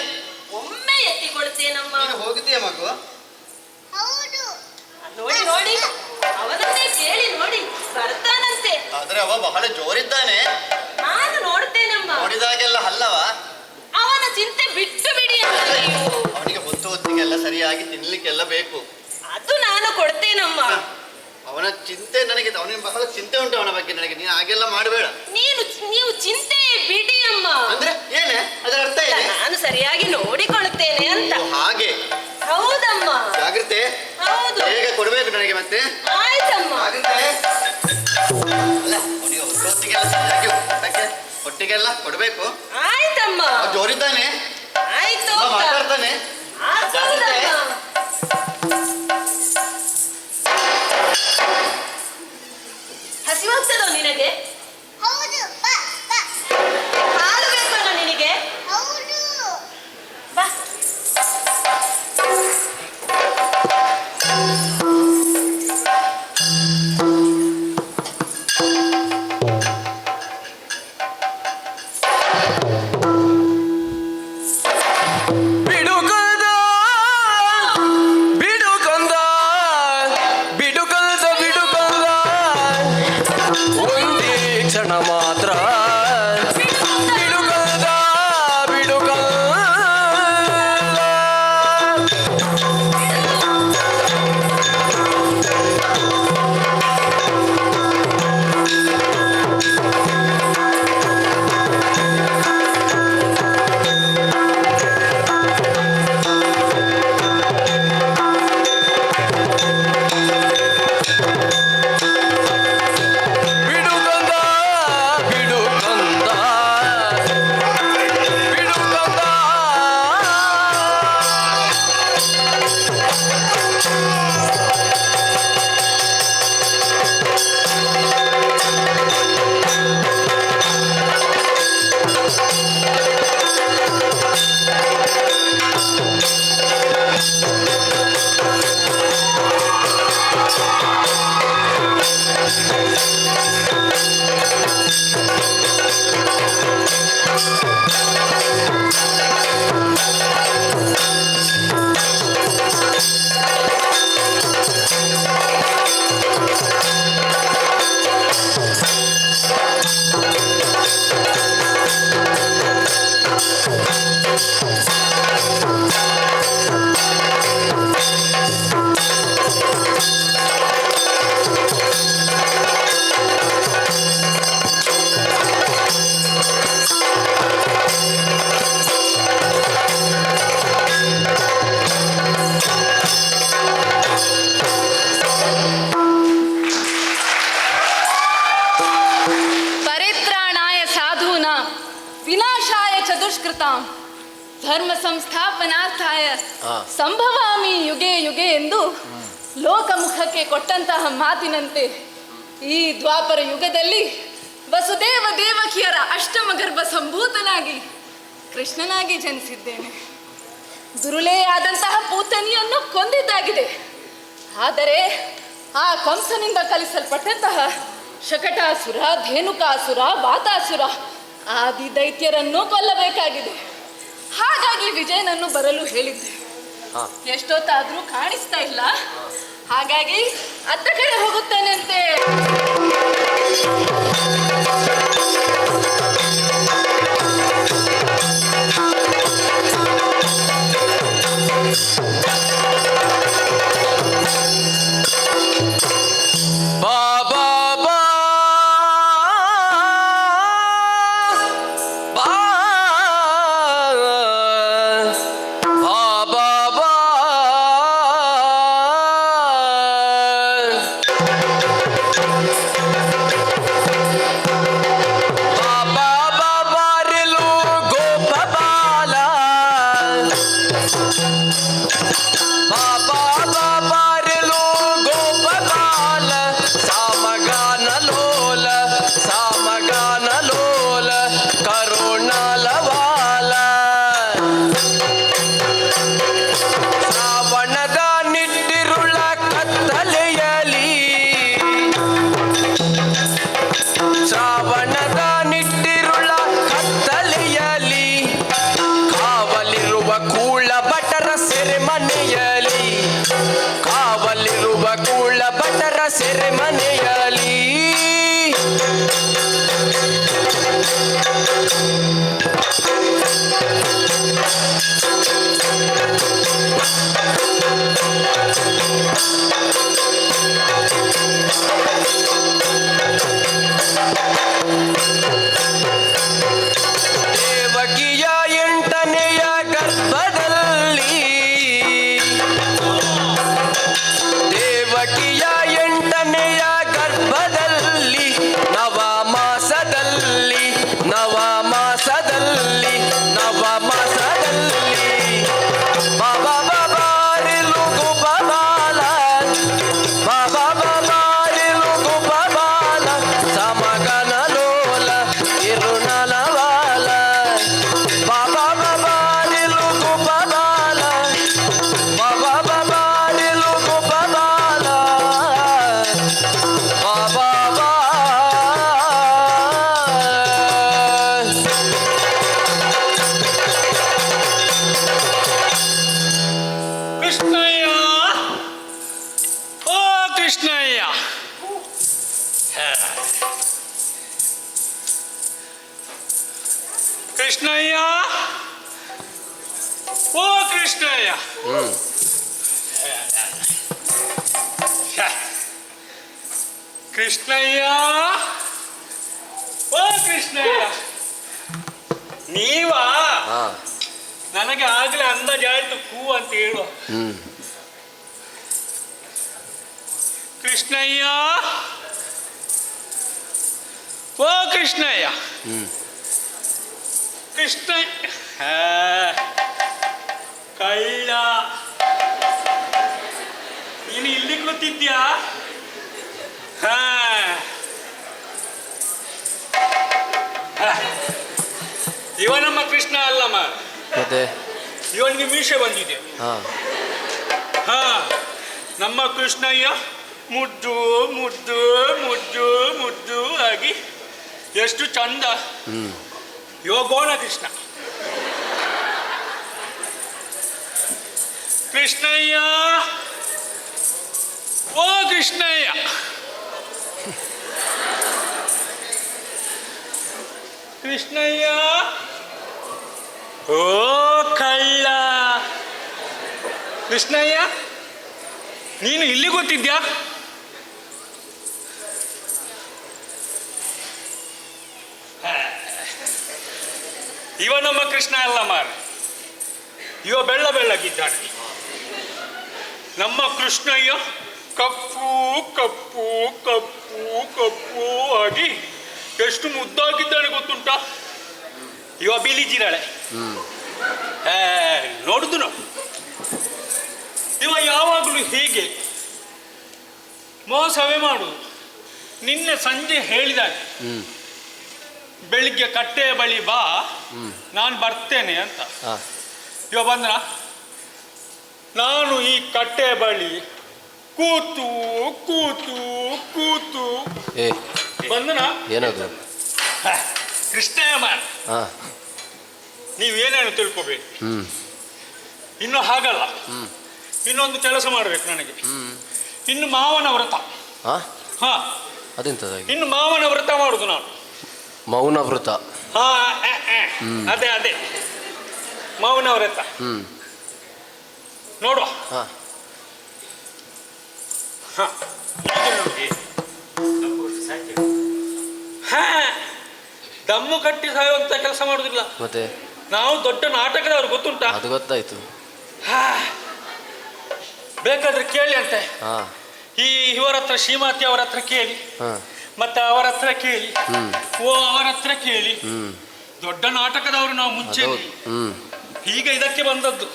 [SPEAKER 4] ಒಮ್ಮೆ ಎತ್ತಿಕೊಳ್ತೇನಮ್ಮ.
[SPEAKER 5] ನೀನು ಹೋಗುತ್ತೀಯ ಮಗು?
[SPEAKER 2] ಹೌದು.
[SPEAKER 4] ನೋಡಿ ನೋಡಿ, ಅವನನ್ನೇ ಕೇಳಿ ನೋಡಿ, ಬರ್ತಾನಂತೆ.
[SPEAKER 5] ಆದ್ರೆ ಅವ ಬಹಳ ಜೋರಿದ್ದಾನೆ.
[SPEAKER 4] ನಾನು ನೋಡ್ತೇನಮ್ಮ.
[SPEAKER 5] ನೋಡಿದಾಗೆಲ್ಲ ಹಲ್ಲವ.
[SPEAKER 4] ಅವನ ಚಿಂತೆ ಬಿಟ್ಟು ಬಿಡಿ ಅಮ್ಮ ನೀವು.
[SPEAKER 5] ಅವನಿಗೆ ಹೊತ್ತು ಹೊತ್ತಿಗೆಲ್ಲ ಸರಿಯಾಗಿ ತಿನ್ಲಿಕ್ಕೆಲ್ಲ ಬೇಕು.
[SPEAKER 4] ಅದು ನಾನು ಕೊಡ್ತೇನಮ್ಮ.
[SPEAKER 5] ಅವನ ಚಿಂತೆ ನನಗೆ, ಅವನಿಗೆ ಬಹಳ ಚಿಂತೆ ಉಂಟು ಅವನ ಬಗ್ಗೆ. ನನಗೆ ನೀನು ಹಾಗೆಲ್ಲ ಮಾಡಬೇಡ.
[SPEAKER 4] ನೀವು ಚಿಂತೆ ಬಿಡಿ ಅಮ್ಮ.
[SPEAKER 5] ಅಂದ್ರೆ ಏನೇ ಅದರ ಅರ್ಥ
[SPEAKER 4] ಇಲ್ಲ,
[SPEAKER 5] ಏನೇ?
[SPEAKER 4] ನಾನು ಸರಿಯಾಗಿ ನೋಡಿಕೊಳ್ತೇನೆ ಅಂತ.
[SPEAKER 5] ಓ, ಹಾಗೆ.
[SPEAKER 4] ಹೌದಮ್ಮ.
[SPEAKER 5] ಜಾಗ್ರತೆ.
[SPEAKER 4] ಹೌದು.
[SPEAKER 5] ಬೇಗ ಕೊಡ್ಬೇಕು ನನಗೆ ಮತ್ತೆ.
[SPEAKER 4] ಆಯ್ತಮ್ಮ.
[SPEAKER 5] ಜಾಗ್ರತೆ. ಅಲ್ಲ, ಅವನಿಗೆ ಹೊತ್ತಿಗೆಲ್ಲ ಸರಿಯಾಗಿ ಹೊಟ್ಟಿಗೆಲ್ಲ ಕೊಡ್ಬೇಕು.
[SPEAKER 4] ಆಯ್ತಮ್ಮ.
[SPEAKER 5] ಅವ ಜೋರಿದ್ದಾನೆ.
[SPEAKER 4] ಆಯ್ತು.
[SPEAKER 5] ಅವ ಮಾತಾಡ್ತಾನೆ.
[SPEAKER 4] ಆಗುವುದಮ್ಮ. ಹಸಿವಾಗ್ತದೋ ನಿನಗೆ?
[SPEAKER 2] ಹೌದು. ಬಾ ಬಾ.
[SPEAKER 4] ಹಾಲು ಬೇಕಲ್ಲ ನಿನಗೆ?
[SPEAKER 2] ಹೌದು.
[SPEAKER 4] ಬಾ.
[SPEAKER 1] ಬಿಡುಕದ ಬಿಡುಕಂದ ಬಿಡುಕಲ್ದ ಬಿಡುಕಲ್ದ ಒಂದೇ ಕ್ಷಣ ಮಾತ್ರ ಬಿಡುಕಲ್ದ ಬಿಡುಕಲ್ದ
[SPEAKER 6] ಸುಕೃತಾಂ ಧರ್ಮ ಸಂಸ್ಥಾಪನಾರ್ಥಾಯ
[SPEAKER 1] ಹಾ.
[SPEAKER 6] ಸಂಭವಾಮಿ ಯುಗೆ ಯುಗೆ ಎಂದು ಲೋಕಮುಖಕ್ಕೆ ಕೊಟ್ಟಂತಹ ಮಾತಿನಂತೆ ಈ ದ್ವಾಪರ ಯುಗದಲ್ಲಿ ವಸುದೇವ ದೇವಕಿಯರ ಅಷ್ಟಮ ಗರ್ಭ ಸಂಭೂತನಾಗಿ ಕೃಷ್ಣನಾಗಿ ಜನಿಸಿದ್ದೇನೆ. ದುರುಳೆಯಾದಂತಹ ಪೂತನಿಯನ್ನು ಕೊಂದಿದ್ದಾಗಿದೆ. ಆದರೆ ಆ ಕಂಸನಿಂದ ಕಲಿಸಲ್ಪಟ್ಟಂತಹ ಶಕಟಾಸುರ, ಧೇನುಕಾಸುರ, ವಾತಾಸುರ ಆದಿ ದೈತ್ಯರನ್ನು ಕೊಲ್ಲಬೇಕಾಗಿದೆ. ಹಾಗಾಗಿ ವಿಜಯನನ್ನು ಬರಲು ಹೇಳಿದ್ದೆ. ಎಷ್ಟೊತ್ತಾದ್ರೂ ಕಾಣಿಸ್ತಾ ಇಲ್ಲ. ಹಾಗಾಗಿ ಅತ್ತ ಕಡೆ ಹೋಗುತ್ತೇನಂತೆ.
[SPEAKER 1] ಬಾಬಾ ಬಾ ಬಾ ಬಾಬಾ ಬಾ ಬಾಬಾ ಬಾರಿಲು ಗೋಪಾಲ ಬಾಬಾ ಬಾರಿಲು ಗೋಪಾಲ ಸಾಮಗಾನ ಲೋಲ ಸಾಮಗಾನ ಲೋಲ ಕರುಣಾಲವಾಲ ಶ್ರಾವಣದ ನಿಟ್ಟಿರುಳ ಕತ್ತಲೆಯಲಿ ಶ್ರಾವಣದ ನಿಟ್ಟಿರುಳ ಕತ್ತಲೆಯಲಿ ಕಾವಲಿರುವ ಕೂಳ ಭಟರ ಸೆರೆಮನೆಯಲಿ ಕಾವಲಿರುವ ಕೂಳ ಭಟರ ಸೆರೆಮನೆಯಲಿ ದೇವಕಿಯ ಎಂಟನೆಯ ಗರ್ಭದಲ್ಲಿ ದೇವಕಿಯ ಎಂಟನೆಯ ಗರ್ಭದಲ್ಲಿ ನವಮಾಸದಲ್ಲಿ ನವಮಾಸದಲ್ಲಿ ನವಮಾಸದಲ್ಲಿ ಬಾಬಾ ಬಾರಿಲು ಗುಬಾಲ ಬಾಬಾ ಬಾರಿಲು ಗುಬಾಲ ಸಮಗನ ಲೋಲ ಇರುಣಲವಾಲ ಬಾಬಾ ಬಾರಿಲು ಗುಬಾಲ ಬಾಬಾ ಬಾರಿಲು ಗುಬಾಲ ಬಾಬಾ ಬಾ
[SPEAKER 3] ಕೃಷ್ಣಯ್ಯ, ಓ ಕೃಷ್ಣಯ್ಯ. ಕೃಷ್ಣಯ್ಯ, ಓ ಕೃಷ್ಣಯ್ಯ. ಕೃಷ್ಣಯ್ಯ, ಓ ಕೃಷ್ಣಯ್ಯ. ನೀವಾ? ನನಗೆ ಆಗ್ಲೇ ಅಂದಾಜಾಯ್ತು ಕೂ ಅಂತ ಹೇಳುವ. ಕೃಷ್ಣಯ್ಯ, ಓ ಕೃಷ್ಣಯ್ಯ. ಕೃಷ್ಣ ಕಳ್ಳ, ನೀನು ಇಲ್ಲಿ ಕೂತಿದ್ಯಾ? ಇವ ನಮ್ಮ ಕೃಷ್ಣ ಅಲ್ಲಮ್ಮ,
[SPEAKER 1] ಮತ್ತೆ
[SPEAKER 3] ಇವನಿಗೆ ಮೀಸೆ ಬಂದಿದೆ. ಹಾ, ನಮ್ಮ ಕೃಷ್ಣಯ್ಯ ಮುದ್ದು ಮುದ್ದು ಮುದ್ದು ಮುದ್ದು ಆಗಿ ಎಷ್ಟು ಚಂದ. ಯೋಗೋಣ ಕೃಷ್ಣ. ಕೃಷ್ಣಯ್ಯ, ಓ ಕೃಷ್ಣಯ್ಯ. ಕೃಷ್ಣಯ್ಯ, ಓ ಕಳ್ಳ. ಕೃಷ್ಣಯ್ಯ, ನೀನು ಇಲ್ಲಿ ಗೊತ್ತಿದ್ಯಾ? ಇವ ನಮ್ಮ ಕೃಷ್ಣ ಅಲ್ಲ ಮಾರ, ಇವ ಬೆಳ್ಳ ಬೆಳ್ಳಗಿದ್ದಾನೆ. ನಮ್ಮ ಕೃಷ್ಣಯ್ಯ ಕಪ್ಪು ಕಪ್ಪು ಕಪ್ಪು ಕಪ್ಪು ಆಗಿ ಎಷ್ಟು ಮುದ್ದಾಗಿದ್ದಾನೆ ಗೊತ್ತುಂಟ. ಇವ ಬಿಳಿ ಜಿರಳೆ. ನೋಡುದು ನಾವು ಇವ ಯಾವಾಗಲೂ ಹೀಗೆ ಮೋಸವೇ ಮಾಡುವುದು. ನಿನ್ನೆ ಸಂಜೆ ಹೇಳಿದಾಗ ಬೆಳಿಗ್ಗೆ ಕಟ್ಟೆಯ ಬಳಿ ಬಾ, ನಾನು ಬರ್ತೇನೆ ಅಂತ. ಇವ ಬಂದ್ರ, ನಾನು ಈ ಕಟ್ಟೆಯ ಬಳಿ ಕೂತು ಕೂತು ಕೂತು ಬಂದನ.
[SPEAKER 1] ಏನದು?
[SPEAKER 3] ಕೃಷ್ಣಯ್ಯ ಮಾರ, ನೀವೇನೇನು ತಿಳ್ಕೊಬೇಡಿ. ಇನ್ನು ಹಾಗಲ್ಲ, ಇನ್ನೊಂದು ಕೆಲಸ ಮಾಡಬೇಕು ನನಗೆ. ಇನ್ನು ಮಾವನ ವ್ರತ. ಹಾ,
[SPEAKER 1] ಅದೆಂತದಾಗಿ?
[SPEAKER 3] ಇನ್ನು ಮಾವನ ವ್ರತ ಮಾಡುದು ನಾನು.
[SPEAKER 1] ಮೌನ ವ್ರತ?
[SPEAKER 3] ಹಾ, ಅದೇ ಅದೇ ಮೌನ ವ್ರತ. ನೋಡುವ. ದಮ್ಮು ಕಟ್ಟಿ ಸಾಯುವಂತ ಕೆಲಸ ಮಾಡುದಿಲ್ಲ.
[SPEAKER 1] ಮತ್ತೆ
[SPEAKER 3] ನಾವು ದೊಡ್ಡ ನಾಟಕದವ್ರು, ಗೊತ್ತುಂಟಾ?
[SPEAKER 1] ಅದು ಗೊತ್ತಾಯ್ತು.
[SPEAKER 3] ಬೇಕಾದ್ರೆ ಕೇಳಿ ಅಂತೆ. ಈ ಇವರ ಹತ್ರ, ಶ್ರೀಮತಿ ಅವರ ಹತ್ರ ಕೇಳಿ, ಮತ್ತೆ ಅವರ ಹತ್ರ ಕೇಳಿ, ಅವರ ಹತ್ರ ಕೇಳಿ. ದೊಡ್ಡ ನಾಟಕದವರು ನಾವು ಮುಂಚೆ, ಈಗ ಇದಕ್ಕೆ ಬಂದದ್ದು.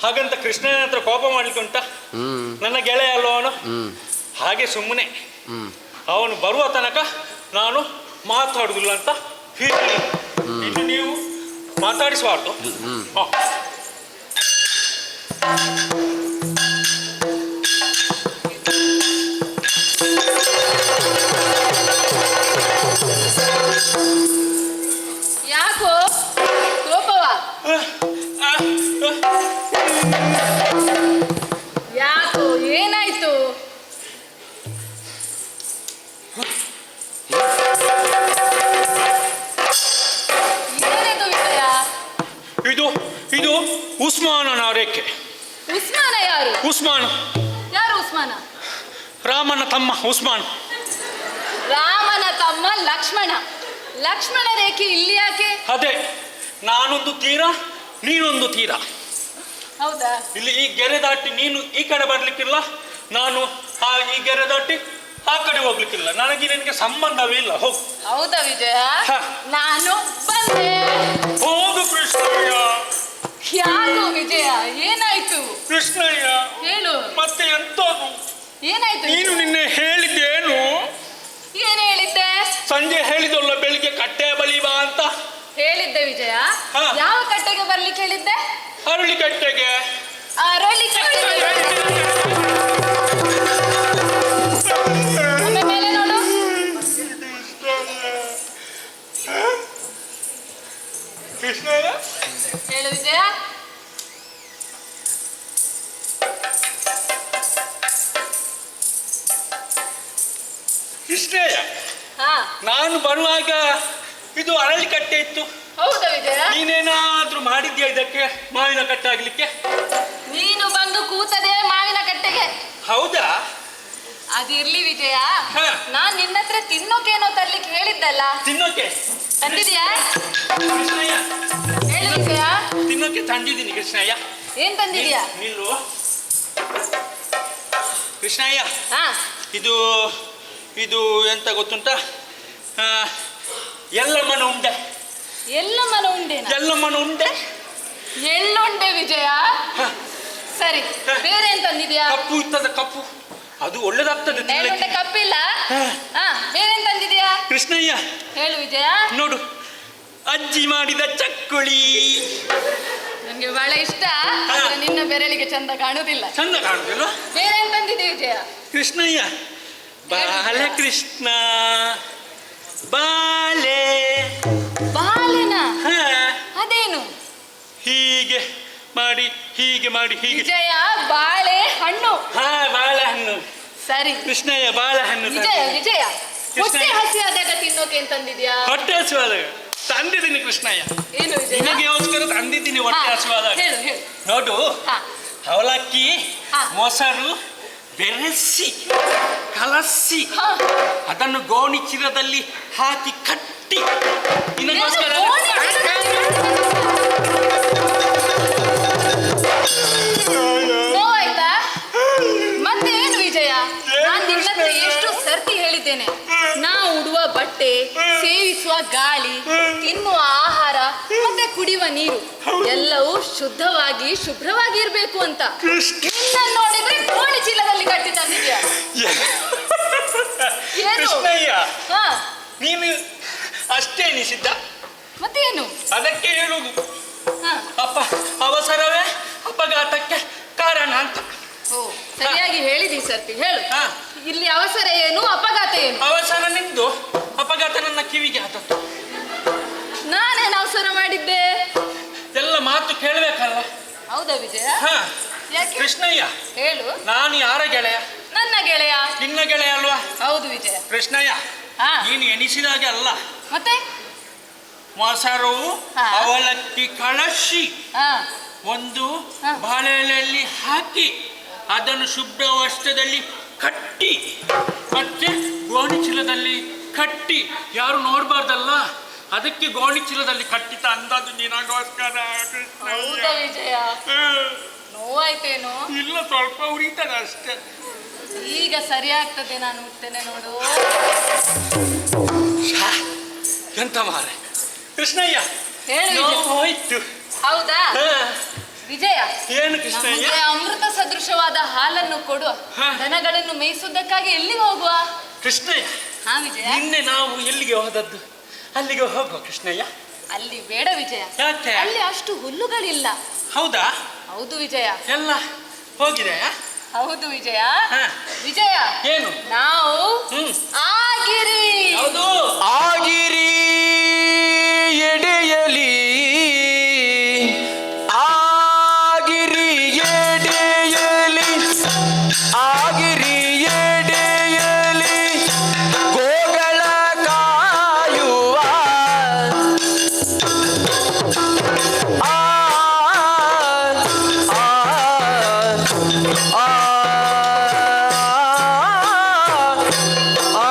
[SPEAKER 3] ಹಾಗಂತ ಕೃಷ್ಣನ ಹತ್ರ ಕೋಪ ಮಾಡ್ಲಿಕ್ಕೆ ಉಂಟಾ? ನನ್ನ ಗೆಳೆಯ ಅಲ್ವ ಅವನು. ಹಾಗೆ ಸುಮ್ಮನೆ ಅವನು ಬರುವ ತನಕ ನಾನು ಮಾತಾಡುದಿಲ್ಲ ಅಂತ ಹೇಳಿ. ಇನ್ನು ನೀವು ಮಾತಾಡಿಸಬಾರ್ದು.
[SPEAKER 6] ಯಾಕೋ ಕೋಪವಾ? ಯಾಕೋ, ಏನಾಯ್ತು? ಏನಿದು ವಿಷಯ?
[SPEAKER 3] ಇದು ಇದು ಉಸ್ಮಾನನ ರೇಖೆ.
[SPEAKER 6] ಉಸ್ಮಾನ ಯಾರು?
[SPEAKER 3] ಉಸ್ಮಾನ್.
[SPEAKER 6] ಯಾರು ಉಸ್ಮಾನ?
[SPEAKER 3] ರಾಮನ ತಮ್ಮ ಉಸ್ಮಾನ್.
[SPEAKER 6] ರಾಮನ ತಮ್ಮ ಲಕ್ಷ್ಮಣ. ಲಕ್ಷ್ಮಣ ರೇಖೆ ಇಲ್ಲಿ ಯಾಕೆ?
[SPEAKER 3] ಅದೇ, ನಾನೊಂದು ತೀರ, ನೀನೊಂದು ತೀರ.
[SPEAKER 6] ಹೌದಾ?
[SPEAKER 3] ಇಲ್ಲಿ ಈ ಗೆರೆ ದಾಟಿ ನೀನು ಈ ಕಡೆ ಬರ್ಲಿಕ್ಕಿಲ್ಲ, ನಾನು ಈ ಗೆರೆ ದಾಟಿ ಆ ಕಡೆ ಹೋಗ್ಲಿಕ್ಕಿಲ್ಲ. ನನಗೆ ನಿನಗೆ ಸಂಬಂಧವೇ ಇಲ್ಲ. ಹೋಗು.
[SPEAKER 6] ಹೌದಾ ವಿಜಯ? ನಾನು ಬಂದೆ.
[SPEAKER 3] ಹೋಗು ಕೃಷ್ಣಯ್ಯ.
[SPEAKER 6] ಯಾಕೋ ವಿಜಯ, ಏನಾಯ್ತು?
[SPEAKER 3] ಕೃಷ್ಣಯ್ಯ,
[SPEAKER 6] ಹೇಳು.
[SPEAKER 3] ಮತ್ತೆ ಎಂತದು?
[SPEAKER 6] ಏನಾಯ್ತು?
[SPEAKER 3] ನೀನು ನಿನ್ನೆ ಹೇಳಿದ್ದೇನು?
[SPEAKER 6] ಏನ್ ಹೇಳಿದ್ದೆ?
[SPEAKER 3] ಸಂಜೆ ಹೇಳಿದಲ್ಲ, ಬೆಳಿಗ್ಗೆ ಕಟ್ಟೆಯ ಬಳಿ ಬಾ ಅಂತ
[SPEAKER 6] ಹೇಳಿದ್ದೆ ವಿಜಯ. ಯಾವ ಕಟ್ಟೆಗೆ ಬರ್ಲಿಕ್ಕೆ ಹೇಳಿದ್ದೆ?
[SPEAKER 3] ಅರಳಿ ಕಟ್ಟೆಗೆ.
[SPEAKER 6] ಅರಳಿ ಕಟ್ಟೆಗೆ. ಮೇಲೆ ನೋಡು.
[SPEAKER 3] ಕೃಷ್ಣಯ್ಯ,
[SPEAKER 6] ಹೇಳು ವಿಜಯ.
[SPEAKER 3] ಕೃಷ್ಣಯ್ಯ, ನಾನು ಬರುವಾಗ ಇದು ಅರಳಿ ಕಟ್ಟೆ ಇತ್ತು.
[SPEAKER 6] ಹೌದಾ ವಿಜಯ?
[SPEAKER 3] ನೀನೇನಾದ್ರೂ ಮಾಡಿದ್ಯಾ ಇದಕ್ಕೆ, ಮಾವಿನ ಕಟ್ಟೆ ಆಗ್ಲಿಕ್ಕೆ?
[SPEAKER 6] ನೀನು ಬಂದು ಕೂತದೆ ಮಾವಿನ ಕಟ್ಟೆಗೆ.
[SPEAKER 3] ಹೌದಾ?
[SPEAKER 6] ಅದಿರ್ಲಿ ವಿಜಯ, ನಾನ್ ನಿನ್ನ ಹತ್ರ ತಿನ್ನೋಕೇನೋ ತರ್ಲಿಕ್ಕೆ ಹೇಳಿದ್ದಲ್ಲ.
[SPEAKER 3] ತಿನ್ನೋಕೆ
[SPEAKER 6] ತಂದಿದ್ಯಾ?
[SPEAKER 3] ಕೃಷ್ಣಯ್ಯ,
[SPEAKER 6] ಹೇಳು ವಿಜಯ.
[SPEAKER 3] ತಿನ್ನೋಕೆ ತಂದಿದ್ದೀನಿ ಕೃಷ್ಣಯ್ಯ.
[SPEAKER 6] ಏನ್ ತಂದಿದ್ಯಾ?
[SPEAKER 3] ನಿಲ್ಲು ಕೃಷ್ಣಯ್ಯ. ಇದು ಇದು ಎಂತ ಗೊತ್ತುಂಟಾ? ಎಲ್ಲಮ್ಮನ ಉಂಡೆ.
[SPEAKER 6] ಎಲ್ಲಮ್ಮನ ಉಂಡೆ?
[SPEAKER 3] ಎಲ್ಲಮ್ಮನ ಉಂಡೆ,
[SPEAKER 6] ಎಳ್ಳುಂಡೆ ವಿಜಯ. ಸರಿ, ಬೇರೆ ಏನ್ ತಂದಿದ್ಯಾ?
[SPEAKER 3] ಕಪ್ಪು ಇರ್ತದೆ, ಕಪ್ಪು, ಅದು ಒಳ್ಳೇದಾಗ್ತದೆ
[SPEAKER 6] ಎಳ್ಳುಂಡೆ. ಕಪ್ಪಿಲ್ಲ. ಬೇರೇನ್ ತಂದಿದ್ಯಾ?
[SPEAKER 3] ಕೃಷ್ಣಯ್ಯ,
[SPEAKER 6] ಹೇಳು ವಿಜಯ.
[SPEAKER 3] ನೋಡು, ಅಜ್ಜಿ ಮಾಡಿದ ಚಕ್ಕುಳಿ.
[SPEAKER 6] ನನ್ಗೆ ಬಹಳ ಇಷ್ಟ. ಆದ್ರೆ ನಿನ್ನ ಬೆರಳಿಗೆ ಚಂದ ಕಾಣುದಿಲ್ಲ.
[SPEAKER 3] ಚಂದ ಕಾಣುದಿಲ್ಲ?
[SPEAKER 6] ಬೇರೆ ಏನ್ ತಂದಿದೆ ವಿಜಯ?
[SPEAKER 3] ಕೃಷ್ಣಯ್ಯ, ಬಾಲೆ ಕೃಷ್ಣ ಬಾಲೆ.
[SPEAKER 6] ಬಾಲೆನ? ಅದೇನು?
[SPEAKER 3] ಹೀಗೆ ಮಾಡಿ, ಹೀಗೆ ಮಾಡಿ, ಹೀಗೆ.
[SPEAKER 6] ವಿಜಯ, ಬಾಳೆ ಹಣ್ಣು.
[SPEAKER 3] ಬಾಳೆಹಣ್ಣು.
[SPEAKER 6] ಸರಿ
[SPEAKER 3] ಕೃಷ್ಣಯ್ಯ, ಬಾಳೆಹಣ್ಣು.
[SPEAKER 6] ವಿಜಯ ವಿಜಯ, ಹೊಟ್ಟೆ ಹಸಿ ಆದಾಗ ತಿನ್ನೋಕೆ ಏನ್ ತಂದಿದ್ಯಾ?
[SPEAKER 3] ಹೊಟ್ಟೆ ಹಸುವಾದಾಗ ತಂದಿದ್ದೀನಿ ಕೃಷ್ಣಯ್ಯ.
[SPEAKER 6] ಏನು ವಿಜಯ?
[SPEAKER 3] ನಿನಗೋಸ್ಕರ ತಂದಿದ್ದೀನಿ ಹೊಟ್ಟೆ ಹಸುವಾದಾಗ.
[SPEAKER 6] ಹೇಳು ಹೇಳು.
[SPEAKER 3] ನೋಡು, ಅವಲಕ್ಕಿ, ಮೊಸರು ಬೆರೆಸಿ ಕಲಸಿ ಅದನ್ನು ಗೋಣಿ ಚೀಲದಲ್ಲಿ ಹಾಕಿ ಕಟ್ಟಿ ನಿನಗೋಸ್ಕರ.
[SPEAKER 6] ನೋವಾಯ್ತಾ? ಮತ್ತೆ ಏನು ವಿಜಯ? ನಾನ್ ನಿನ್ನ ಹತ್ರ ಎಷ್ಟು ಸರ್ತಿ ಹೇಳಿದ್ದೇನೆ, ನಾ ಉಡುವ ಬಟ್ಟೆ, ಸೇವಿಸುವ ಗಾಳಿ, ತಿನ್ನುವ ಆಹಾರ ಮತ್ತೆ ಕುಡಿಯುವ ನೀರು ಎಲ್ಲವೂ ಶುದ್ಧವಾಗಿ ಶುಭ್ರವಾಗಿ ಇರ್ಬೇಕು ಅಂತ. ನಿನ್ನ ನೋಡಿದ್ರೆ ಗೋಣಿ ಚೀಲದಲ್ಲಿ ಕಟ್ಟಿ ತಂದಿದ್ಯಾ? ಏನು?
[SPEAKER 3] ಕೃಷ್ಣಯ್ಯ,
[SPEAKER 6] ಹಾ,
[SPEAKER 3] ನೀನು ಅಷ್ಟೇ ಎನಿಸಿದ್ದ?
[SPEAKER 6] ಮತ್ತೇನು?
[SPEAKER 3] ಅದಕ್ಕೆ ಹೇಳುವುದು
[SPEAKER 6] ಹಾ.
[SPEAKER 3] ಅವಸರವೇ ಅಪಘಾತಕ್ಕೆ ಕಾರಣ ಅಂತ.
[SPEAKER 6] ಓ, ಸರಿಯಾಗಿ ಹೇಳಿದಿ ಸರ್ತಿ. ಹೇಳು,
[SPEAKER 3] ಹಾ.
[SPEAKER 6] ಇಲ್ಲಿ ಅವಸರ ಏನು, ಅಪಘಾತ ಏನು?
[SPEAKER 3] ಅವಸರ ನಿಂದು, ಅಪಘಾತ ನನ್ನ ಕಿವಿಗೆ ಆದದ್ದು.
[SPEAKER 6] ನಾನೇನು ಅವಸರ ಮಾಡಿದ್ದೆ?
[SPEAKER 3] ಎಲ್ಲ ಮಾತು ಕೇಳಬೇಕಲ್ಲ.
[SPEAKER 6] ಹೌದಾ ವಿಜಯ?
[SPEAKER 3] ಹಾ.
[SPEAKER 6] ಯಾಕೆ?
[SPEAKER 3] ಕೃಷ್ಣಯ್ಯ,
[SPEAKER 6] ಹೇಳು.
[SPEAKER 3] ನಾನು ಯಾರ ಗೆಳೆಯ?
[SPEAKER 6] ನನ್ನ ಗೆಳೆಯ.
[SPEAKER 3] ನಿನ್ನ ಗೆಳೆಯ ಅಲ್ವಾ?
[SPEAKER 6] ಹೌದು ವಿಜಯ.
[SPEAKER 3] ಕೃಷ್ಣಯ್ಯ,
[SPEAKER 6] ಹಾ.
[SPEAKER 3] ನೀನು ಎನಿಸಿದಾಗೆ ಅಲ್ಲ.
[SPEAKER 6] ಮತ್ತೆ?
[SPEAKER 3] ಮೊಸರು,
[SPEAKER 6] ಹಾ.
[SPEAKER 3] ಅವಲಕ್ಕಿ ಕಳಶಿ
[SPEAKER 6] ಹಾ.
[SPEAKER 3] ಒಂದು
[SPEAKER 6] ಹಾ.
[SPEAKER 3] ಬಾಳೆಲೆಯಲ್ಲಿ ಹಾಕಿ ಅದನ್ನು ಶುಭ್ರ ವಸ್ತ್ರದಲ್ಲಿ ಕಟ್ಟಿ ಮತ್ತೆ ಗೋಣಿ ಚೀಲದಲ್ಲಿ ಕಟ್ಟಿ ಯಾರು ನೋಡಬಾರ್ದಲ್ಲ, ಅದಕ್ಕೆ ಗೋಣಿ ಚೀಲದಲ್ಲಿ ಕಟ್ಟಿತ ಅಂದದ್ದು ನಿನಗೋಸ್ಕರ.
[SPEAKER 6] ಹೌದಾ ವಿಜಯ? ನೋವಾಯ್ತೇನು?
[SPEAKER 3] ಇಲ್ಲ, ಸ್ವಲ್ಪ ಉರಿತದೆ ಅಷ್ಟೇ.
[SPEAKER 6] ಈಗ ಸರಿ ಆಗ್ತದೆ, ನಾನು ಮುಟ್ತೇನೆ ನೋಡು.
[SPEAKER 3] ಎಂತ ಮಾರೆ ಕೃಷ್ಣಯ್ಯ,
[SPEAKER 6] ಹೇಳು ವಿಜಯ.
[SPEAKER 3] ನೋವು ಹೋಯ್ತು.
[SPEAKER 6] ಹೌದಾ
[SPEAKER 3] ಹಾ.
[SPEAKER 6] ವಿಜಯ?
[SPEAKER 3] ಏನು ಕೃಷ್ಣಯ್ಯ?
[SPEAKER 6] ನಮಗೆ ಅಮೃತ ಸದೃಶವಾದ ಹಾಲನ್ನು ಕೊಡುವ.
[SPEAKER 3] ಹಾ.
[SPEAKER 6] ದನಗಳನ್ನು ಮೇಯಿಸುವುದಕ್ಕಾಗಿ ಎಲ್ಲಿಗೆ ಹೋಗುವ?
[SPEAKER 3] ಕೃಷ್ಣಯ್ಯ,
[SPEAKER 6] ಹಾ ವಿಜಯ.
[SPEAKER 3] ನಿನ್ನೆ ನಾವು ಎಲ್ಲಿಗೆ ಹೋದದ್ದು? ಅಲ್ಲಿಗೆ ಹೋಗುವ ಕೃಷ್ಣಯ್ಯ.
[SPEAKER 6] ಅಲ್ಲಿ ಬೇಡ ವಿಜಯ.
[SPEAKER 3] ಯಾಕೆ?
[SPEAKER 6] ಅಲ್ಲಿ ಅಷ್ಟು ಹುಲ್ಲುಗಳಿಲ್ಲ.
[SPEAKER 3] ಹೌದಾ?
[SPEAKER 6] ಹೌದು ವಿಜಯ.
[SPEAKER 3] ಎಲ್ಲ ಹೋಗಿದೆಯಾ?
[SPEAKER 6] ಹೌದು ವಿಜಯ.
[SPEAKER 3] ಹಾ.
[SPEAKER 6] ವಿಜಯ,
[SPEAKER 3] ಏನು?
[SPEAKER 6] ನಾವು ಆಗಿರಿ.
[SPEAKER 3] ಹೌದು.
[SPEAKER 1] ಆಗಿರಿ ಎಡೆಯಲಿ, ಆಗಿರಿ ಎಡೆಯಲಿ, ಆಗಿರಿ ಎಡೆಯಲಿ ಗೋಗಳ ಕಾಯುವ ಆ ಆ ಆ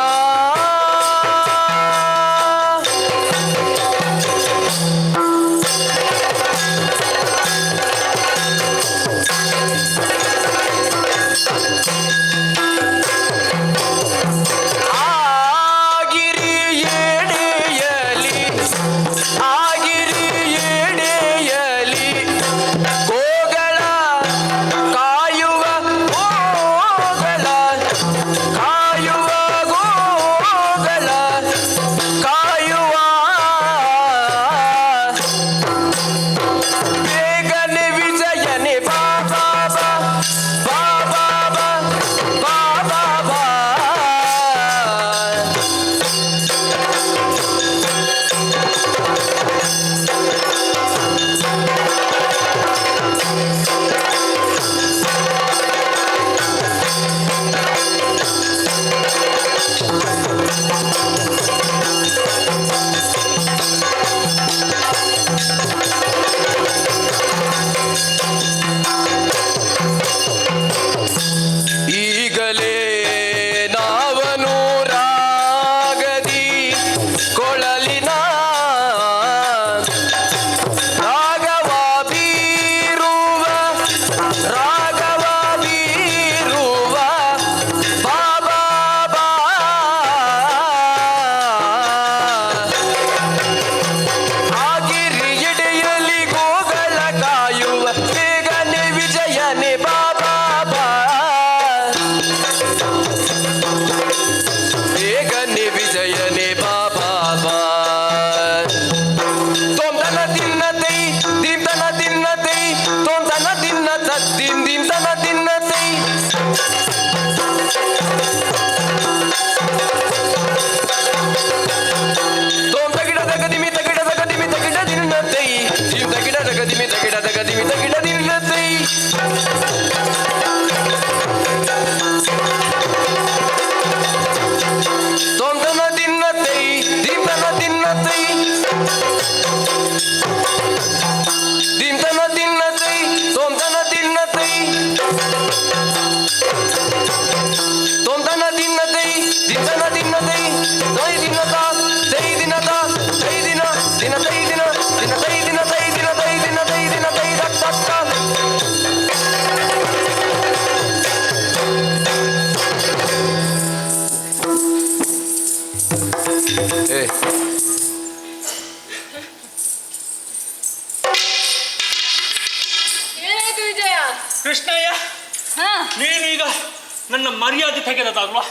[SPEAKER 3] ನನ್ನ ಮರ್ಯಾದೆ ತೆಗೆದದಲ್ವಾ?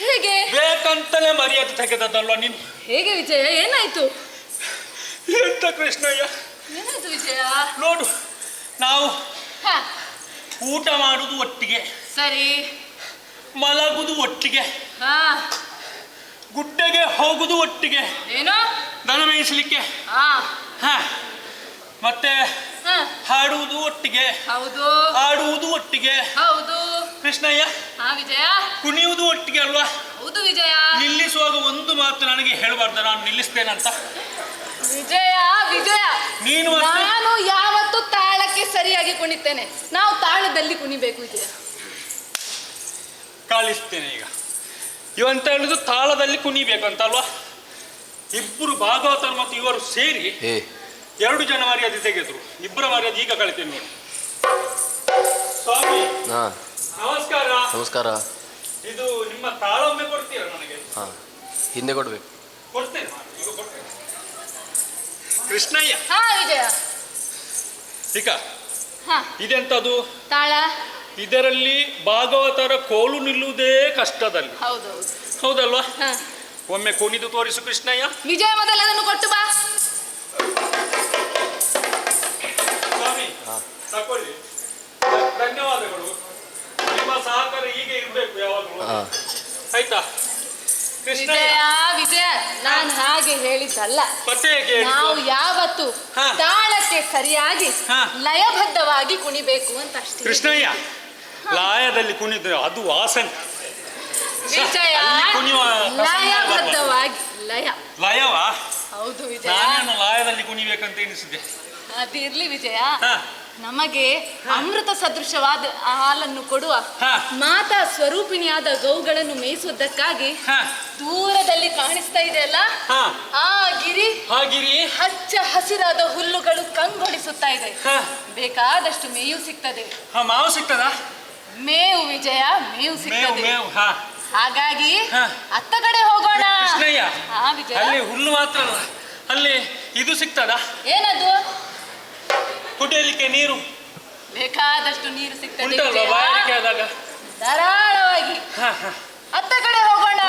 [SPEAKER 6] ಹೇಗೆ
[SPEAKER 3] ಬೇಕಂತಲೇ ಮರ್ಯಾದೆ ತೆಗೆದದಲ್ವಾ ನೀನು?
[SPEAKER 6] ಹೇಗೆ ವಿಜಯ, ಏನಾಯ್ತು?
[SPEAKER 3] ಎಂತ ಕೃಷ್ಣಯ್ಯ,
[SPEAKER 6] ಏನಾಯ್ತು ವಿಜಯ?
[SPEAKER 3] ನೋಡು, ನಾವು
[SPEAKER 6] ಹ,
[SPEAKER 3] ಊಟ ಮಾಡುದು ಒಟ್ಟಿಗೆ,
[SPEAKER 6] ಸರಿ.
[SPEAKER 3] ಮಲಗುದು ಒಟ್ಟಿಗೆ,
[SPEAKER 6] ಹಾ,
[SPEAKER 3] ಗುಡ್ಡೆಗೆ ಹೋಗುದು ಒಟ್ಟಿಗೆ,
[SPEAKER 6] ಏನು?
[SPEAKER 3] ದನ ಮೇಯಿಸ್ಲಿಕ್ಕೆ,
[SPEAKER 6] ಹಾ,
[SPEAKER 3] ಹ, ಮತ್ತೆ
[SPEAKER 6] ಹ,
[SPEAKER 3] ಹಾಡುವುದು ಒಟ್ಟಿಗೆ,
[SPEAKER 6] ಹೌದು
[SPEAKER 3] ಆಡುವುದು ಒಟ್ಟಿಗೆ.
[SPEAKER 6] ಹೌದು.
[SPEAKER 3] ಕೃಷ್ಣಯ್ಯ,
[SPEAKER 6] ಹಾ ವಿಜಯ,
[SPEAKER 3] ಕುಣಿಯುವುದು ಒಟ್ಟಿಗೆ ಅಲ್ವಾ?
[SPEAKER 6] ಹೌದು ವಿಜಯ.
[SPEAKER 3] ನಿಲ್ಲಿಸುವಾಗ ಒಂದು ಮಾತು ನನಗೆ ಹೇಳಬಾರ್ದ, ನಾನು ನಿಲ್ಲಿಸ್ತೇನಂತ?
[SPEAKER 6] ವಿಜಯ ವಿಜಯ,
[SPEAKER 3] ನೀನು ಮತ್ತೆ?
[SPEAKER 6] ನಾನು ಯಾವತ್ತೂ ತಾಳಕ್ಕೆ ಸರಿಯಾಗಿ ಕುಣಿತೇನೆ. ನಾವು ತಾಳದಲ್ಲಿ ಕುಣಿಬೇಕು ವಿಜಯ.
[SPEAKER 3] ಕಳಿಸ್ತೇನೆ ಈಗ. ಇವಂತ ಹೇಳುದು ತಾಳದಲ್ಲಿ ಕುಣಿಬೇಕಂತಲ್ವಾ? ಇಬ್ಬರು ಭಾಗವತರು ಮತ್ತು ಇವರು ಸೇರಿ 2 ಜನ ಮರ್ಯಾದೆ ತೆಗೆದ್ರು. ಇಬ್ಬರ ಮರ್ಯಾದೆ ಈಗ ಕಳಿತೇನೆ ನೋಡಿ. ಸ್ವಾಮಿ ನಮಸ್ಕಾರ.
[SPEAKER 1] ನಮಸ್ಕಾರ.
[SPEAKER 3] ಇದು ನಿಮ್ಮ ತಾಳೊಮ್ಮೆ ಕೊಡ್ತೀರಾ ನನಗೆ?
[SPEAKER 1] ಹಾ, ಹಿಂದೆ ಕೊಡ್ಬೇಕು.
[SPEAKER 3] ಕೊಡ್ತೇನೆ, ಈಗ ಕೊಡ್ತೇನೆ. ಕೃಷ್ಣಯ್ಯ.
[SPEAKER 6] ಹಾ ವಿಜಯ.
[SPEAKER 3] ಈಗ
[SPEAKER 6] ಹಾ,
[SPEAKER 3] ಇದೆಂತದು?
[SPEAKER 6] ತಾಳ.
[SPEAKER 3] ಇದರಲ್ಲಿ ಭಾಗವತರ ಕೋಲು ನಿಲ್ಲುವುದೇ ಕಷ್ಟದಲ್ಲಿ.
[SPEAKER 6] ಹೌದೌದು.
[SPEAKER 3] ಹೌದಲ್ವಾ?
[SPEAKER 6] ಹಾ.
[SPEAKER 3] ಒಮ್ಮೆ ಕುಣಿದು ತೋರಿಸು ಕೃಷ್ಣಯ್ಯ.
[SPEAKER 6] ವಿಜಯ, ಮೊದಲು ಅದನ್ನು ಕೊಟ್ಟು ಬಾ.
[SPEAKER 3] ಸ್ವಾಮಿ ತಕೊಳ್ಳಿ. ಧನ್ಯವಾದಗಳು. ನಿಮ್ಮ ಸಹಕಾರ ಹೀಗೆ ಇರಬೇಕು ಯಾವಾಗಲೂ. ಆಯ್ತಾ ಕೃಷ್ಣಯ್ಯ?
[SPEAKER 6] ವಿಜಯ ವಿಜಯ, ನಾನು ಹಾಗೆ ಹೇಳಿದ್ದಲ್ಲ.
[SPEAKER 3] ಮತ್ತೆ ಹೇಗೆ ಹೇಳಿದ್ದು?
[SPEAKER 6] ನಾವು ಯಾವತ್ತು
[SPEAKER 3] ಹಾ.
[SPEAKER 6] ತಾಳಕ್ಕೆ ಸರಿಯಾಗಿ
[SPEAKER 3] ಹಾ.
[SPEAKER 6] ಲಯಬದ್ಧವಾಗಿ ಕುಣಿಬೇಕು ಅಂತ ಅಷ್ಟೇ.
[SPEAKER 3] ಕೃಷ್ಣಯ್ಯ, ಲಾಯದಲ್ಲಿ ಕುಣಿದ್ರೆ ಅದು ವಾಸನೆ.
[SPEAKER 6] ವಿಜಯ,
[SPEAKER 3] ಅಲ್ಲಿ ಕುಣಿಯುವ ಪ್ರಸಂಗ
[SPEAKER 6] ಲಯಬದ್ಧವಾಗಿ. ಲಯ.
[SPEAKER 3] ಲಯವಾ?
[SPEAKER 6] ಹೌದು ವಿಜಯ.
[SPEAKER 3] ನಾನೇನು ಲಾಯದಲ್ಲಿ ಕುಣಿಬೇಕಂತ ಎನಿಸಿದ್ದೆ.
[SPEAKER 6] ಅದಿರ್ಲಿ ವಿಜಯ,
[SPEAKER 3] ಹಾ.
[SPEAKER 6] ನಮಗೆ ಅಮೃತ ಸದೃಶವಾದ ಹಾಲನ್ನು ಕೊಡುವ
[SPEAKER 3] ಹಾ.
[SPEAKER 6] ಮಾತಾ ಸ್ವರೂಪಿಣಿಯಾದ ಗೋವುಗಳನ್ನು ಮೇಯಿಸುವುದಕ್ಕಾಗಿ
[SPEAKER 3] ಹಾ.
[SPEAKER 6] ದೂರದಲ್ಲಿ ಕಾಣಿಸ್ತಾ ಇದೆಯಲ್ಲ,
[SPEAKER 3] ಹಾ.
[SPEAKER 6] ಆ ಗಿರಿ,
[SPEAKER 3] ಹಾಗಿರಿ.
[SPEAKER 6] ಹಚ್ಚ ಹಸಿರಾದ ಹುಲ್ಲುಗಳು ಕಂಗೊಳಿಸುತ್ತಾ ಇದೆ.
[SPEAKER 3] ಹಾ.
[SPEAKER 6] ಬೇಕಾದಷ್ಟು ಮೇವು ಸಿಗ್ತದೆ.
[SPEAKER 3] ಹಾ, ಮಾವು ಸಿಗ್ತದಾ?
[SPEAKER 6] ಮೇವು ವಿಜಯ, ಮೇವು
[SPEAKER 3] ಮೇವು
[SPEAKER 6] ಸಿಗ್ತದೆ.
[SPEAKER 3] ಮೇವು. ಹಾ.
[SPEAKER 6] ಹಾಗಾಗಿ
[SPEAKER 3] ಹಾ.
[SPEAKER 6] ಅತ್ತ ಕಡೆ ಹೋಗೋಣ.
[SPEAKER 3] ಕೃಷ್ಣಯ್ಯ,
[SPEAKER 6] ಹಾ ವಿಜಯ.
[SPEAKER 3] ಅಲ್ಲಿ ಹುಲ್ಲು ಮಾತ್ರ ಅಲ್ಲ, ಅಲ್ಲಿ ಇದು ಸಿಗ್ತದಾ?
[SPEAKER 6] ಏನದು?
[SPEAKER 3] ಕುಡಿಯಲಿಕ್ಕೆ ನೀರು
[SPEAKER 6] ಬೇಕಾದಷ್ಟು ನೀರು ಸಿಗ್ತದೆ
[SPEAKER 3] ಉಂಟಲ್ವಾ
[SPEAKER 6] ವಿಜಯ.
[SPEAKER 3] ಬಾಯಾರಿಕೆ ಆದಾಗ?
[SPEAKER 6] ಧಾರಾಳವಾಗಿ
[SPEAKER 3] ಹಾ, ಹಾ.
[SPEAKER 6] ಅತ್ತ ಕಡೆ ಹೋಗೋಣ.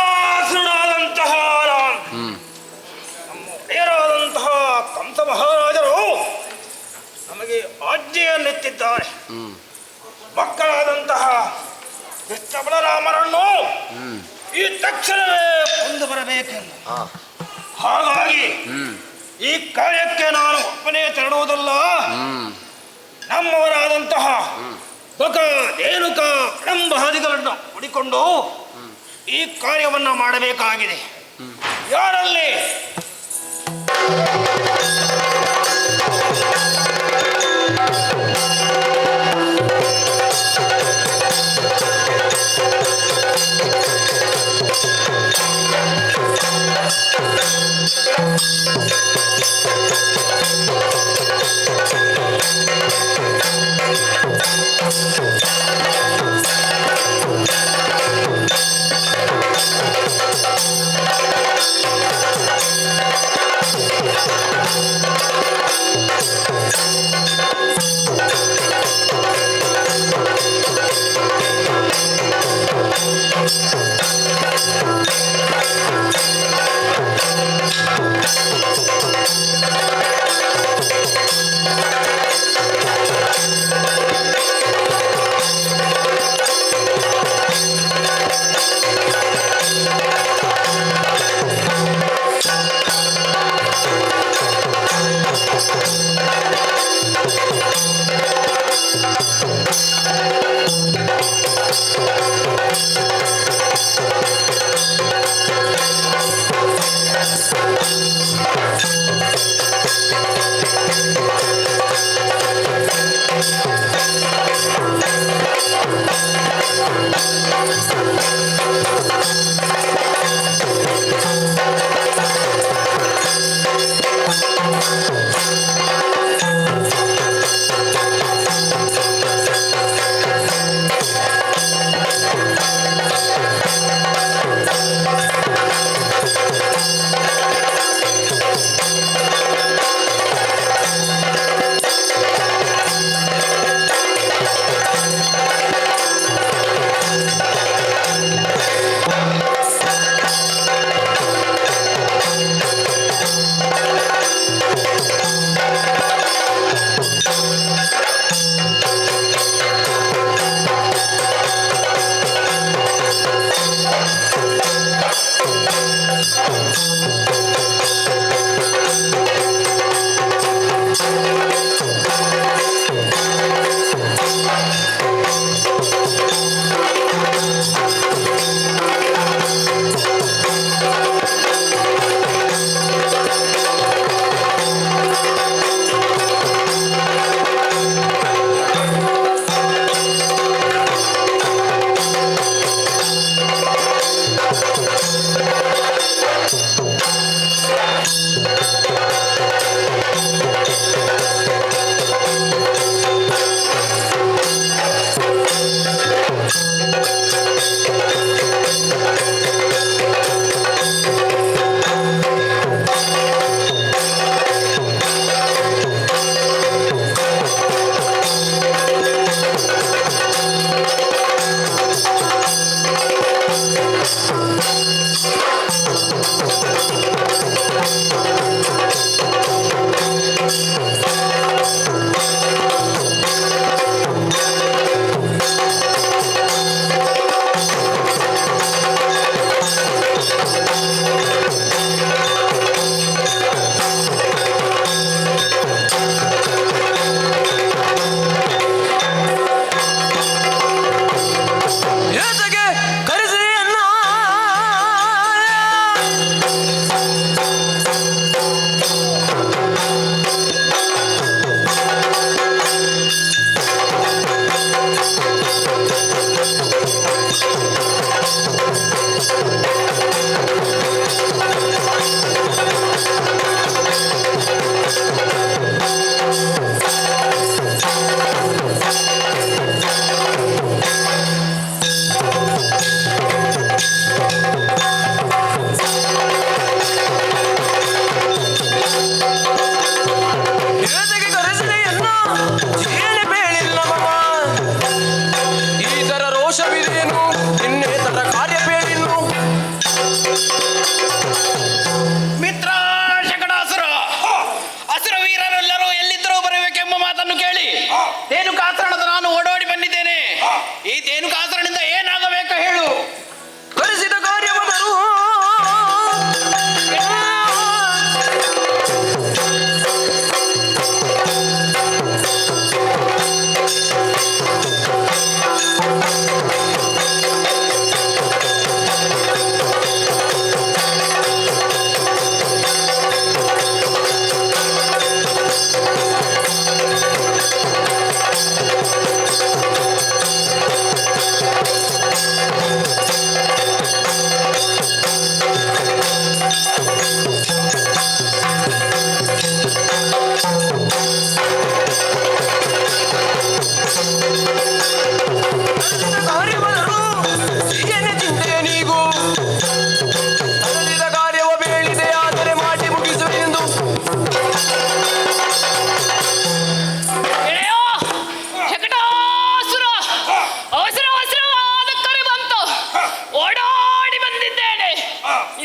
[SPEAKER 3] ಜಗದಾಸುರನಾದಂತಹ ನಮ್ಮ ಒಡೆಯರಾದಂತಹ ಕಂಸ ಮಹಾರಾಜರು ನಮಗೆ ಆಜ್ಞೆಯನ್ನೆತ್ತಿದ್ದಾರೆ. ಮಕ್ಕಳಾದಂತಹ ಕೃಷ್ಣ ಬಲರಾಮರನ್ನು ಈ ತಕ್ಷಣವೇ ಕೊಂದು ಬರಬೇಕೆಂದು. ಹಾಗಾಗಿ ಈ ಕಾರ್ಯಕ್ಕೆ ನಾನು ಒಬ್ಬನೇ ತೆರಳುವುದಲ್ಲ, ನಮ್ಮವರಾದಂತಹ ಬಕ ರೇಣುಕ ಕಡಂಬಾದಿಗಳನ್ನು ಹುಡಿಕೊಂಡು ಈ ಕಾರ್ಯವನ್ನು ಮಾಡಬೇಕಾಗಿದೆ. ಯಾರಲ್ಲಿ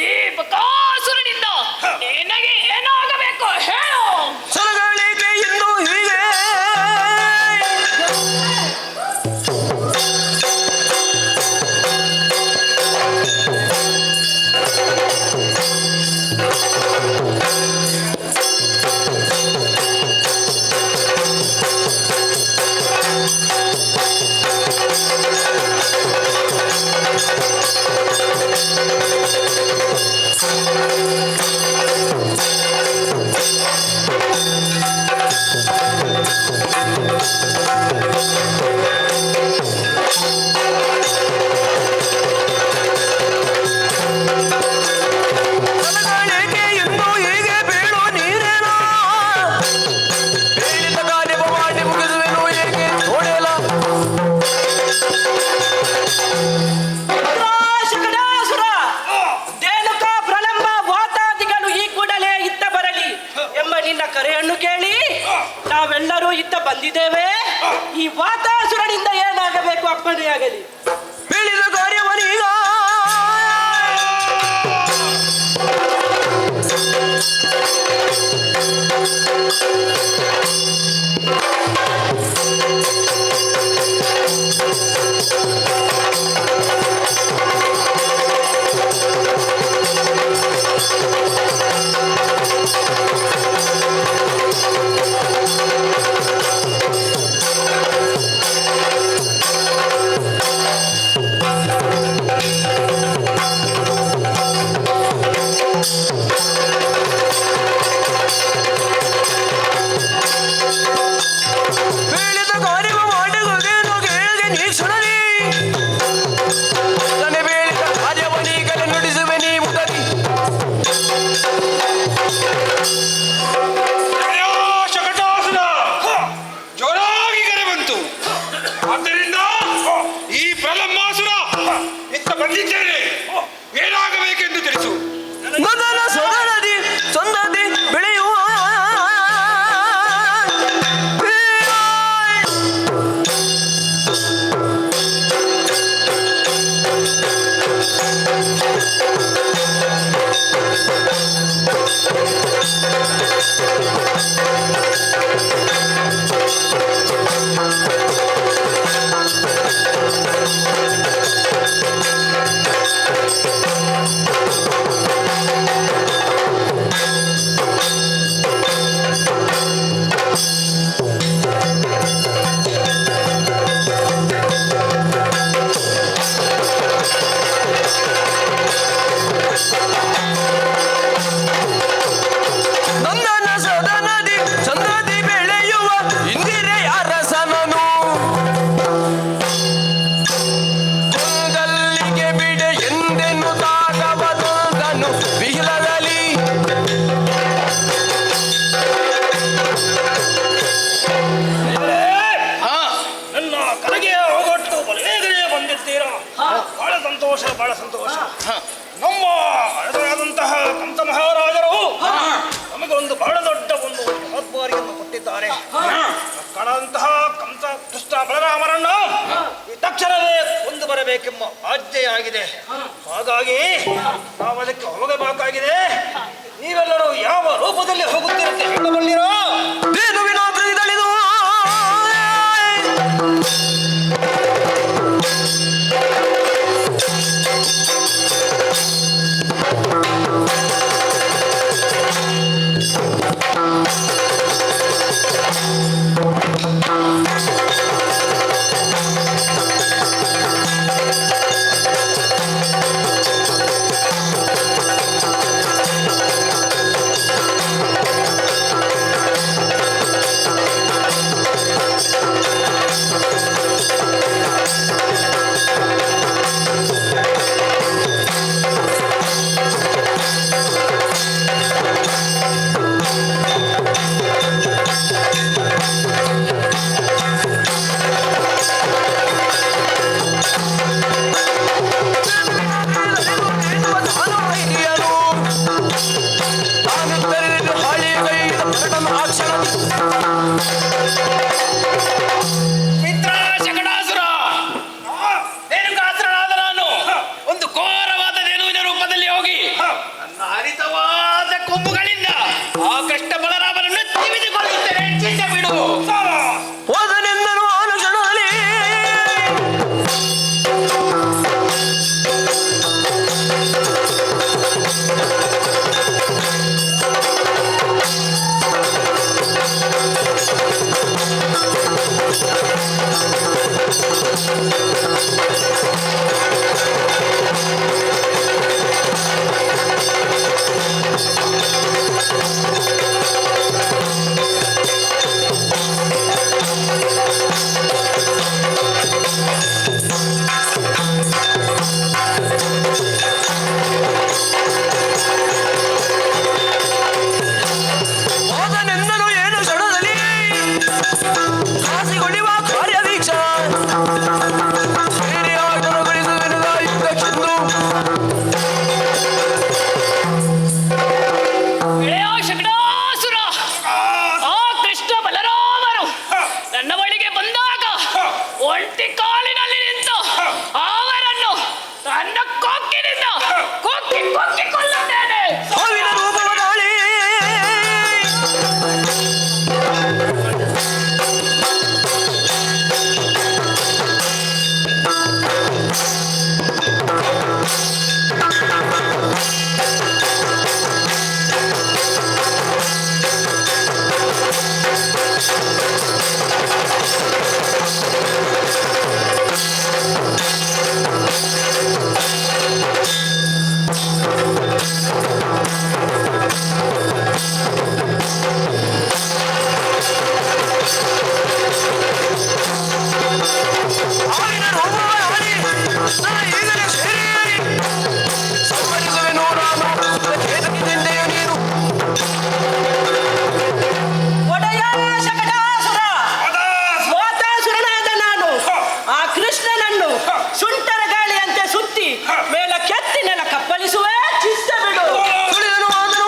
[SPEAKER 7] ಈ ಬಕಾಸುರನಿಂದ ನಿನಗೆ ಏನಾಗಬೇಕು ಹೇಳು.
[SPEAKER 1] ಸರಗಳಿಗೆ ಇನ್ನು ಹೀಗೆ
[SPEAKER 7] ಕರೆಯನ್ನು ಕೇಳಿ ನಾವೆಲ್ಲರೂ ಇತ್ತ ಬಂದಿದ್ದೇವೆ. ಈ ವಾತಾಸುರನಿಂದ ಏನಾಗಬೇಕು ಅಪ್ಪಣೆಯಾಗಲಿ.
[SPEAKER 1] ಹೇಳಿದ ಕಾರ್ಯವನೀಗ
[SPEAKER 3] ಏನಾಗಬೇಕೆಂದು ತಿಳಿಸು.
[SPEAKER 1] ನನ್ನ ಸೊಗಡದಿ ಸಂದದಿ ಬೆಳೆಯುವ
[SPEAKER 3] ಬಹಳ ಸಂತೋಷ. ನಮ್ಮ ಹಳೆದರಾದಂತಹ ಕಂಸ ಮಹಾರಾಜರು ನಮಗೆ ಒಂದು ಬಹಳ ದೊಡ್ಡ ಒಂದು ಜವಾಬ್ದಾರಿಯನ್ನು ಕೊಟ್ಟಿದ್ದಾರೆ. ಮಕ್ಕಳಂತಹ ಕಂಸ ದುಷ್ಟ ಬಲರಾಮರನ್ನು ಈ ತಕ್ಷಣವೇ ಕೊಂದು ಬರಬೇಕೆಂಬ ಆಜ್ಞೆಯಾಗಿದೆ. ಹಾಗಾಗಿ ನಾವು ಅದಕ್ಕೆ ಹೋಗಬೇಕಾಗಿದೆ. ನೀವೆಲ್ಲರೂ ಯಾವ ರೂಪದಲ್ಲಿ ಹೋಗುತ್ತೀರಂತೆ ಹೇಳಬಲ್ಲಿರೋ?
[SPEAKER 1] ಸ್ಮರಿಸುವೆನು ನಾನು ಚೇತನಿದ್ದೆಯ ನೀನು
[SPEAKER 7] ಒಡೆಯ ಶಕಟಾಸುರ ವಾತಾಸುರನಾದ ನಾನು ಆ ಕೃಷ್ಣನನ್ನು ಸುಂಟರ ಗಾಳಿಯಂತೆ ಸುತ್ತಿ ಮೇಲ ಕೆತ್ತಿನೆಲ್ಲ ಕಪ್ಪಲಿಸುವೆ ಚಿತ್ತ ಬಿಡು.
[SPEAKER 1] ಸುಳಿದನು ಆದನು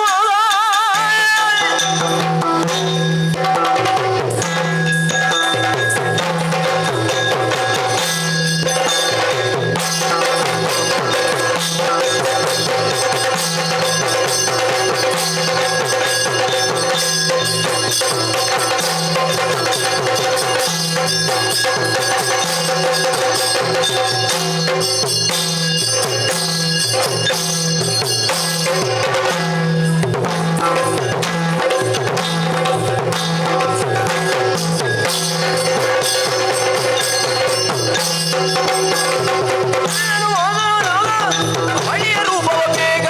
[SPEAKER 1] ಹಳ್ಳಿಯ ರೂಪವ ಬೇಗ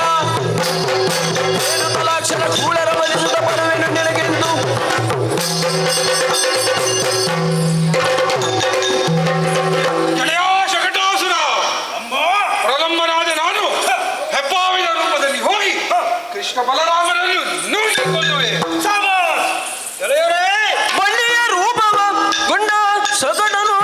[SPEAKER 1] ತಲಾಕ್ಷರ ಕೂಳರ ಮಲಿಸುತ್ತ ಬರುವೆನು ನಿನಗೆಂದು
[SPEAKER 8] ಗೆಳೆಯ ಶಕಟಾಸುರ ಪ್ರಲಂಬನಾದ ನಾನು ಹೆಬ್ಬಾವಿನ ರೂಪದಲ್ಲಿ ಹೋಗಿ ಕೃಷ್ಣ ಬಲರಾಮನನ್ನು ನುಂಗಿಕೊಳ್ಳುವೆ.
[SPEAKER 7] ಗೆಳೆಯರೇ,
[SPEAKER 1] ಬಳ್ಳಿಯ ರೂಪವ ಗೊಂಡ ಸೊಗಡನು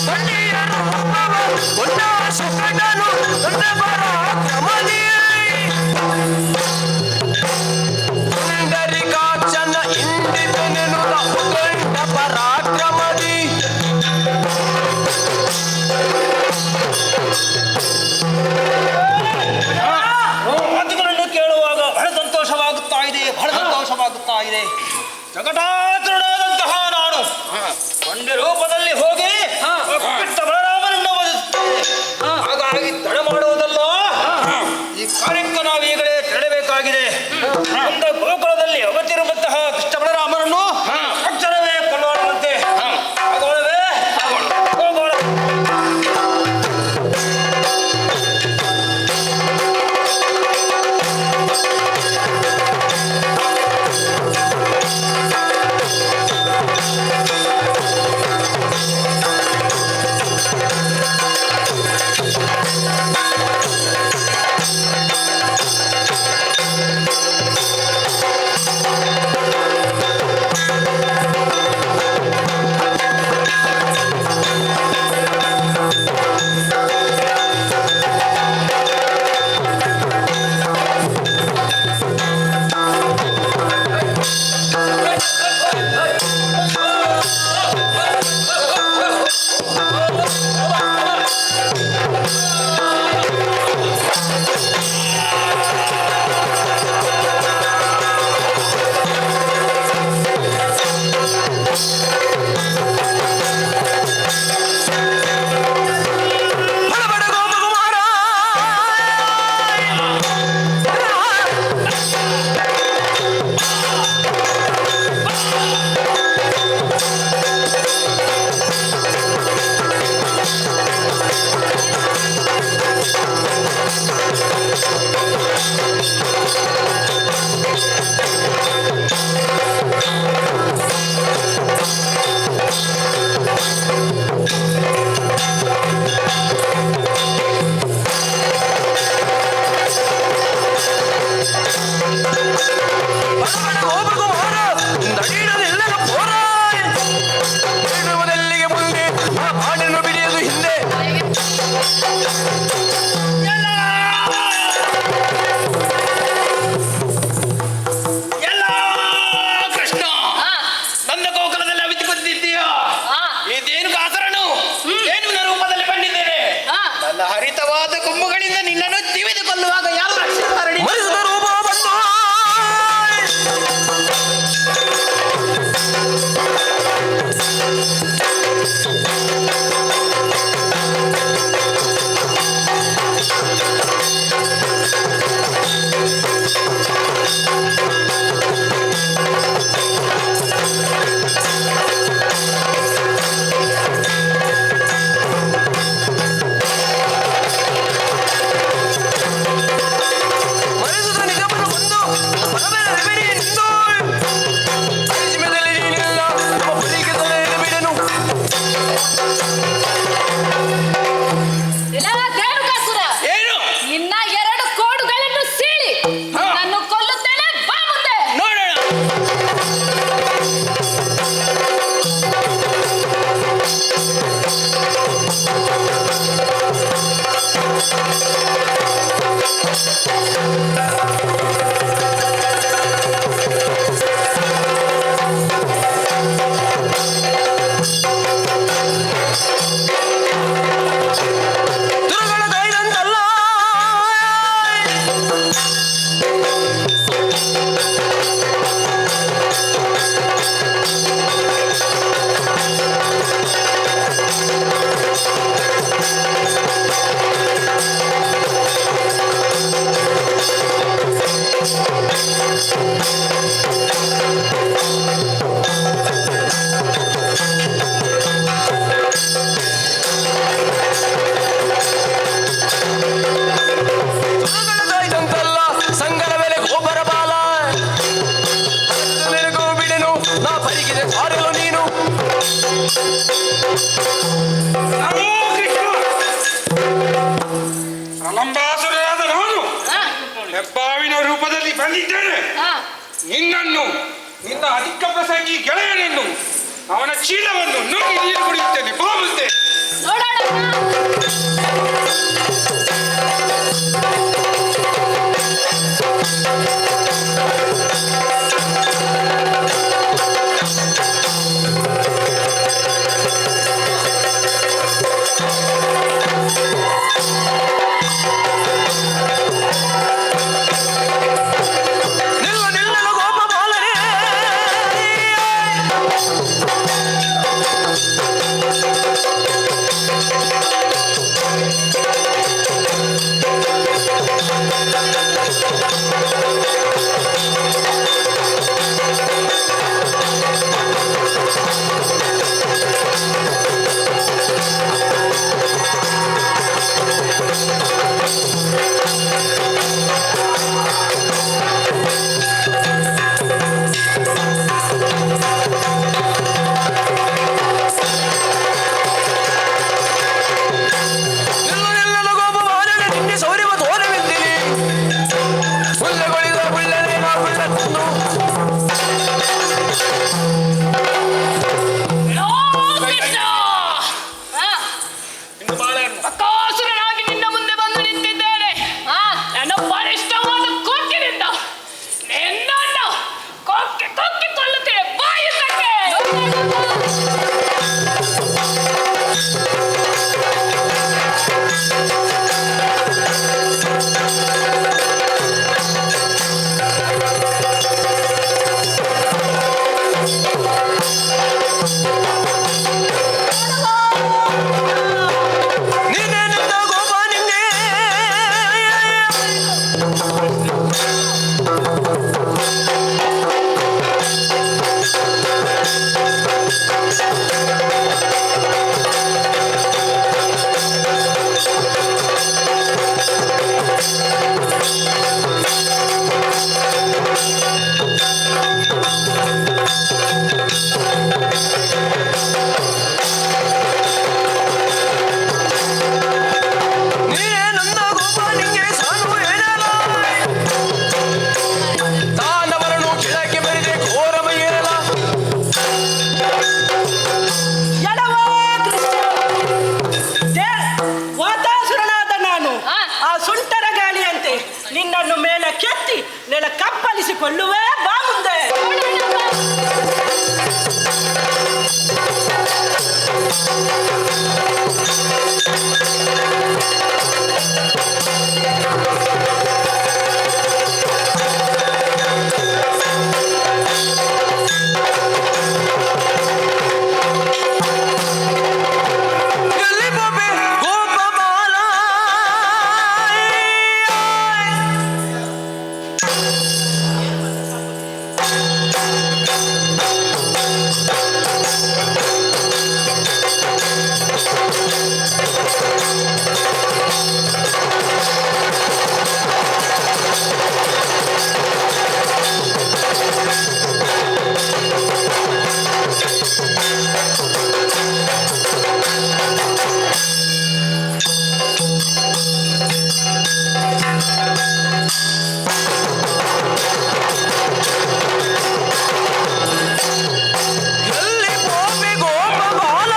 [SPEAKER 1] ಬಳ್ಳಿಯ ರೂಪವ ಗೊಂಡ ಸೊಗಡನು ದೊಡ್ಡ ಪರಾಕ್ರಮದಿ ಪುಂಡರಿಕಾಕ್ಷನ ಇಂಡಿತನೆನುದ ಉತ್ಕಂಠ ಪರಾಕ್ರಮದಿ
[SPEAKER 7] ಮಾತುಗಳನ್ನು ಕೇಳುವಾಗ ಬಹಳ ಸಂತೋಷವಾಗುತ್ತಾ ಇದೆ, ಬಹಳ ಸಂತೋಷವಾಗುತ್ತಾ ಇದೆ. ಜಗಟಾಚರಣಾದಂತಹ ನಾನು ಒಂದೇ ರೂಪದಲ್ಲಿ ಹೋಗಿ ಕೃಷ್ಣ ಬಲರಾಮನನ್ನು ವಧಿಸುತ್ತೇನೆ. ಹಾಗಾಗಿ ತಡ ಮಾಡುವುದಲ್ಲ, ಈ ಕಾರ್ಯಕ್ಕೆ ನಾವು ಈಗಲೇ ತೆರಳಬೇಕಾಗಿದೆ. ಮುಂದೆ ಗೋಕುಲದಲ್ಲಿ ಅವತಿರುವಂತಹ ಕೃಷ್ಣ ಬಲರಾಮನನ್ನು ಅಕ್ಷರವೇ ಕೊಳ್ಳುವಂತೆ ಆಗೋಳವೇ ಹೋಗೋಣ.
[SPEAKER 1] ಮನಸ್ಸು ನಿಗಮನ ಬಂದು ಪರಮೇರ ಬಿಡಿನಿಂದು ಪರಿಚಿಮದಲ್ಲಿ ನೀನಿಲ್ಲ ನಮ್ಮ ಬಲಿಗೆ ತಲೆಯನ್ನು ಬಿಡನು.
[SPEAKER 6] ಎಲ್ಲ ರೇಣುಕಾಸುರ,
[SPEAKER 1] ಏನು
[SPEAKER 6] ಇನ್ನ 2 ಕೋಡುಗಳನ್ನು ಸೀಳಿ ನನ್ನನ್ನು ಕೊಲ್ಲುತ್ತೇನೆ. ಬಾ ಮುಂದೆ.
[SPEAKER 1] ನೋಡೋಣ. ದುರ್ಗಳ ಕೈದಂತಲ್ಲ ದುರ್ಗಳ ಕೈದಂತಲ್ಲ ಸಂಗರ ಮೇಲೆ ಗೋಪರ ಬಾಲ ನಿನಗೂ ಬಿಡೆನು ನಾ ಪರಿಗಿದೆ ಸಾರಲು ನೀನು.
[SPEAKER 8] ನಮೋ ಕೃಷ್ಣ. ಪ್ರಲಂಬಾಸುರನಾದ ನಾನು ಹೆಬ್ಬಾವಿನ ರೂಪದಲ್ಲಿ ಬಂದಿದ್ದೇನೆ.
[SPEAKER 6] ಹಾ,
[SPEAKER 8] ನಿನ್ನನ್ನು ನಿನ್ನ ಅಧಿಕ ಪ್ರಸಂಗಿ ಗೆಳೆಯನನ್ನು ಅವನ ಚೀಲವನ್ನು ನುಗ್ಗಿ ನೀರು ಕುಡಿಯುತ್ತೇನೆ. ಬಾ ಮುಂದೆ.
[SPEAKER 6] ನೋಡೋಣ.
[SPEAKER 1] ನಿಲ್ಲಲು ಗೋಪ ಬಾಲನೇ. ನಿಲ್ಲಲು ಗೋಪ ಬಾಲನೇ ನಿನ್ನೆ ಸೌರ್ಯವ ತೋರವೆಂದಿನಿ. ಹುಲ್ಲುಗಳಿದ ಹುಲ್ಲನೆ ನಾ ಹುಲ್ಲ ತಿಂದು.
[SPEAKER 6] ಹಾ,
[SPEAKER 3] ಇನ್ನು ಬಾಳೆಹಣ್ಣು.
[SPEAKER 6] ಬಕಾಸುರನಾಗಿ ನಿನ್ನ ಮುಂದೆ ಬಂದು ನಿಂತಿದ್ದೇನೆ. ಹಾ, ನನ್ನ ಬಲಿಷ್ಠವಾದ ಕೊಕ್ಕಿನಿಂದ ನಿನ್ನನ್ನು ಕೊಕ್ಕಿಕೊಳ್ಳುತ್ತೇನೆ. ಬಾ ಯುದ್ಧಕ್ಕೆ.
[SPEAKER 1] ನೀನೇ ನಿನ್ನ ಗೋಪ ನಿನ್ನೆ. ನೀನೇ ನನ್ನ ಗೋಪ ನಿಂಗೆ ಸಾನು ಏನಲ್ಲ. ತಾನವರನ್ನು ಕೆಳಕ್ಕೆ ಬರಿದೆ ಘೋರಮಯ್ಯರಲ್ಲ.
[SPEAKER 7] ಎಡವೋ ಕೃಷ್ಣ. ವಾತಾಸುರನಾದ ನಾನು ಆ ಸುಂಟರ ಗಾಳಿಯಂತೆ ನಿನ್ನನ್ನು ಮೇಲೆ ಕೆತ್ತಿ ನೆಲ ಕಪ್ಪಲಿಸಿಕೊಳ್ಳುವೆ. ಬಾ ಮುಂದೆ.
[SPEAKER 1] ಎಲ್ಲಿ ಗೋಪಿ ಗೋಪಬಾಲ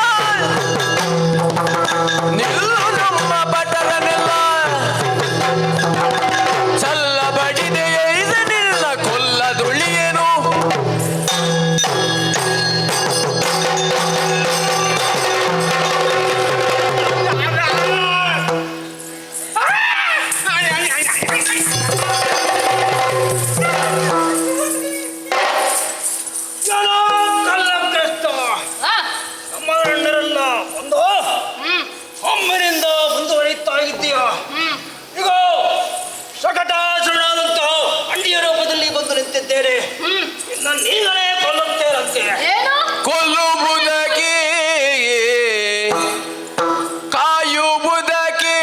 [SPEAKER 1] ನಿಲ್ಲು ನಮ್ಮ ಭಟರನೆಲ್ಲ ಚಲ್ಲ ಬಡಿದೆ ಎಯ್ದ ನಿಲ್ಲ ಕೊಲ್ಲದುಳಿಯೇನು
[SPEAKER 6] ಆ,
[SPEAKER 7] ನಮ್ಮಣ್ಣರೆಲ್ಲ ಒಂದು
[SPEAKER 6] ಹ್ಮ್
[SPEAKER 7] ಒಮ್ಮೆನಿಂದ ಮುಂದುವರಿಯುತ್ತಾ ಇದ್ದೀಯ.
[SPEAKER 6] ಹ್ಮ್
[SPEAKER 7] ಈಗ ಶಕಟಾಸುರನಾದಂತ ಅಂಡಿಯ ರೂಪದಲ್ಲಿ ಬಂದು ನಿಂತಿದ್ದೇನೆ.
[SPEAKER 6] ಹ್ಮ್
[SPEAKER 7] ಇನ್ನು ನೀಗಳೇ ಕೊಲ್ಲುತ್ತೇರಂತೆ.
[SPEAKER 6] ಏನು
[SPEAKER 1] ಕೊಲ್ಲುವುದಕ್ಕೆ ಕಾಯುವುದಕ್ಕೆ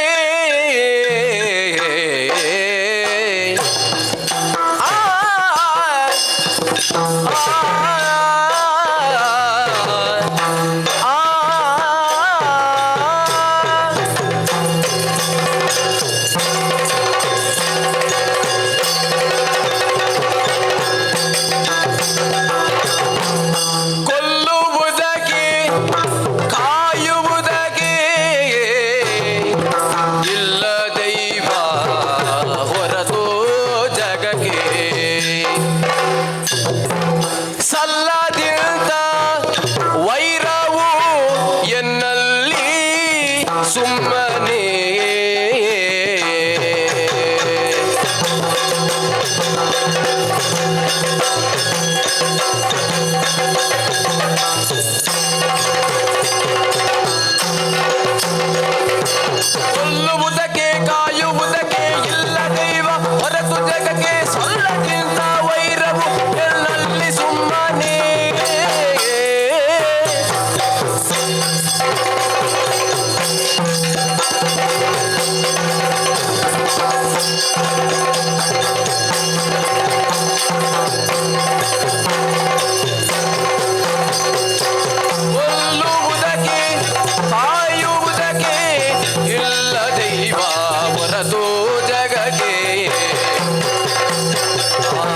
[SPEAKER 1] ಆ, ಆ, ಕೊಲ್ಲುವುದಕ್ಕೆ ಕಾಯುವುದಕ್ಕೆ ಇಲ್ಲ ದೈವ ಹೊರತು ಜಗಕ್ಕೆ ಸಲ್ಲದಿಂದ ವೈರವು ಎನ್ನಲ್ಲಿ ಸುಮ್ಮನೆ ಕೊಲ್ಲುವುದಕ್ಕೆ ಕಾಯುವುದಕ್ಕೆ ಇಲ್ಲ ದೈವ ಹೊರತು ಜಗಕ್ಕೆ ಸಲ್ಲದಿಂದ ವೈರವು ಎನ್ನಲ್ಲಿ ಸುಮ್ಮನೆ ಕೊಲ್ಲುವುದಕ್ಕೆ ಕಾಯುವುದಕ್ಕೆ ಇಲ್ಲ ದೈವ ಹೊರತು ಜಗಕ್ಕೆ ಆ,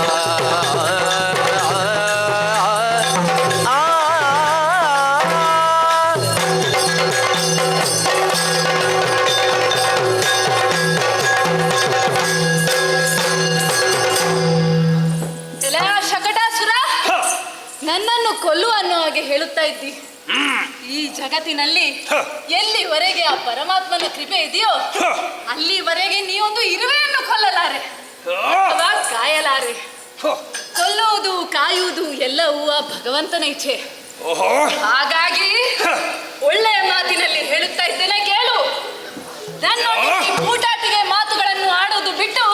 [SPEAKER 1] ಆ,
[SPEAKER 6] ಎಲೆ ಶಕಟಾಸುರ, ನನ್ನನ್ನು ಕೊಲ್ಲು ಅನ್ನೋ ಹಾಗೆ ಹೇಳುತ್ತಾ ಇದ್ದಿ. ಈ ಜಗತ್ತಿನಲ್ಲಿ ಎಲ್ಲಿವರೆಗೆ ಆ ಪರಮಾತ್ಮನ ಕೃಪೆ ಇದೆಯೋ ಅಲ್ಲಿವರೆಗೆ ನೀವೊಂದು ಇರುವೆಯನ್ನು ಕೊಲ್ಲಲಾರೆ ಅಥವಾ ಕಾಯಲಾರೆ. ಕೊಲ್ಲುವುದು ಕಾಯುವುದು ಎಲ್ಲವೂ ಆ ಭಗವಂತನ ಇಚ್ಛೆ. ಹಾಗಾಗಿ ಒಳ್ಳೆಯ ಮಾತಿನಲ್ಲಿ ಹೇಳುತ್ತಾ ಇದ್ದೇನೆ, ಕೇಳು. ನನ್ನೊಂದಿಗೆ ಊಟಾಟಿಗೆ ಮಾತುಗಳನ್ನು ಆಡುವುದು ಬಿಟ್ಟು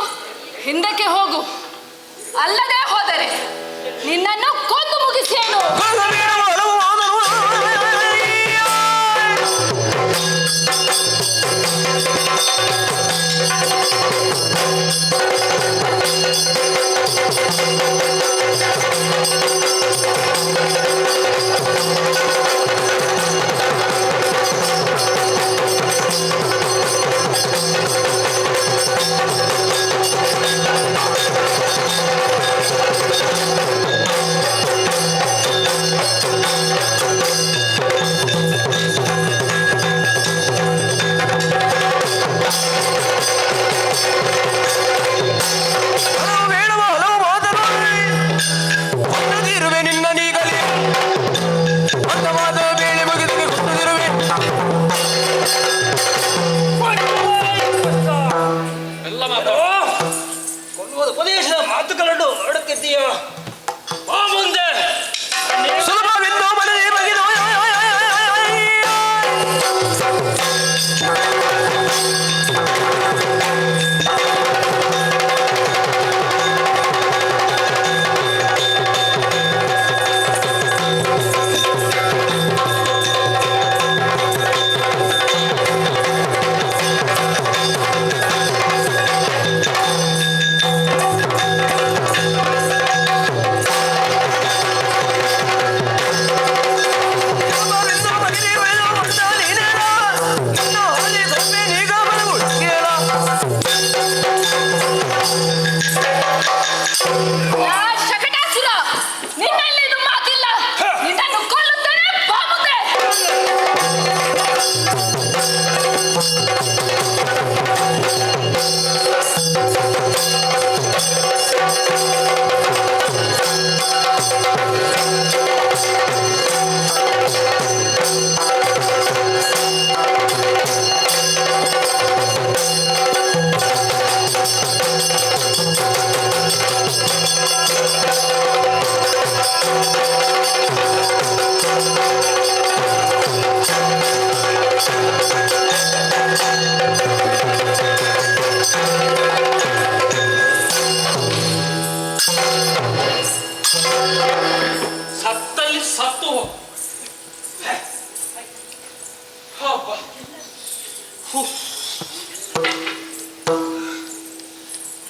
[SPEAKER 6] ಹಿಂದಕ್ಕೆ ಹೋಗು. ಅಲ್ಲದೆ ಹೋದರೆ ನಿನ್ನನ್ನು ಕೊಂದು ಮುಗಿಸೇನು.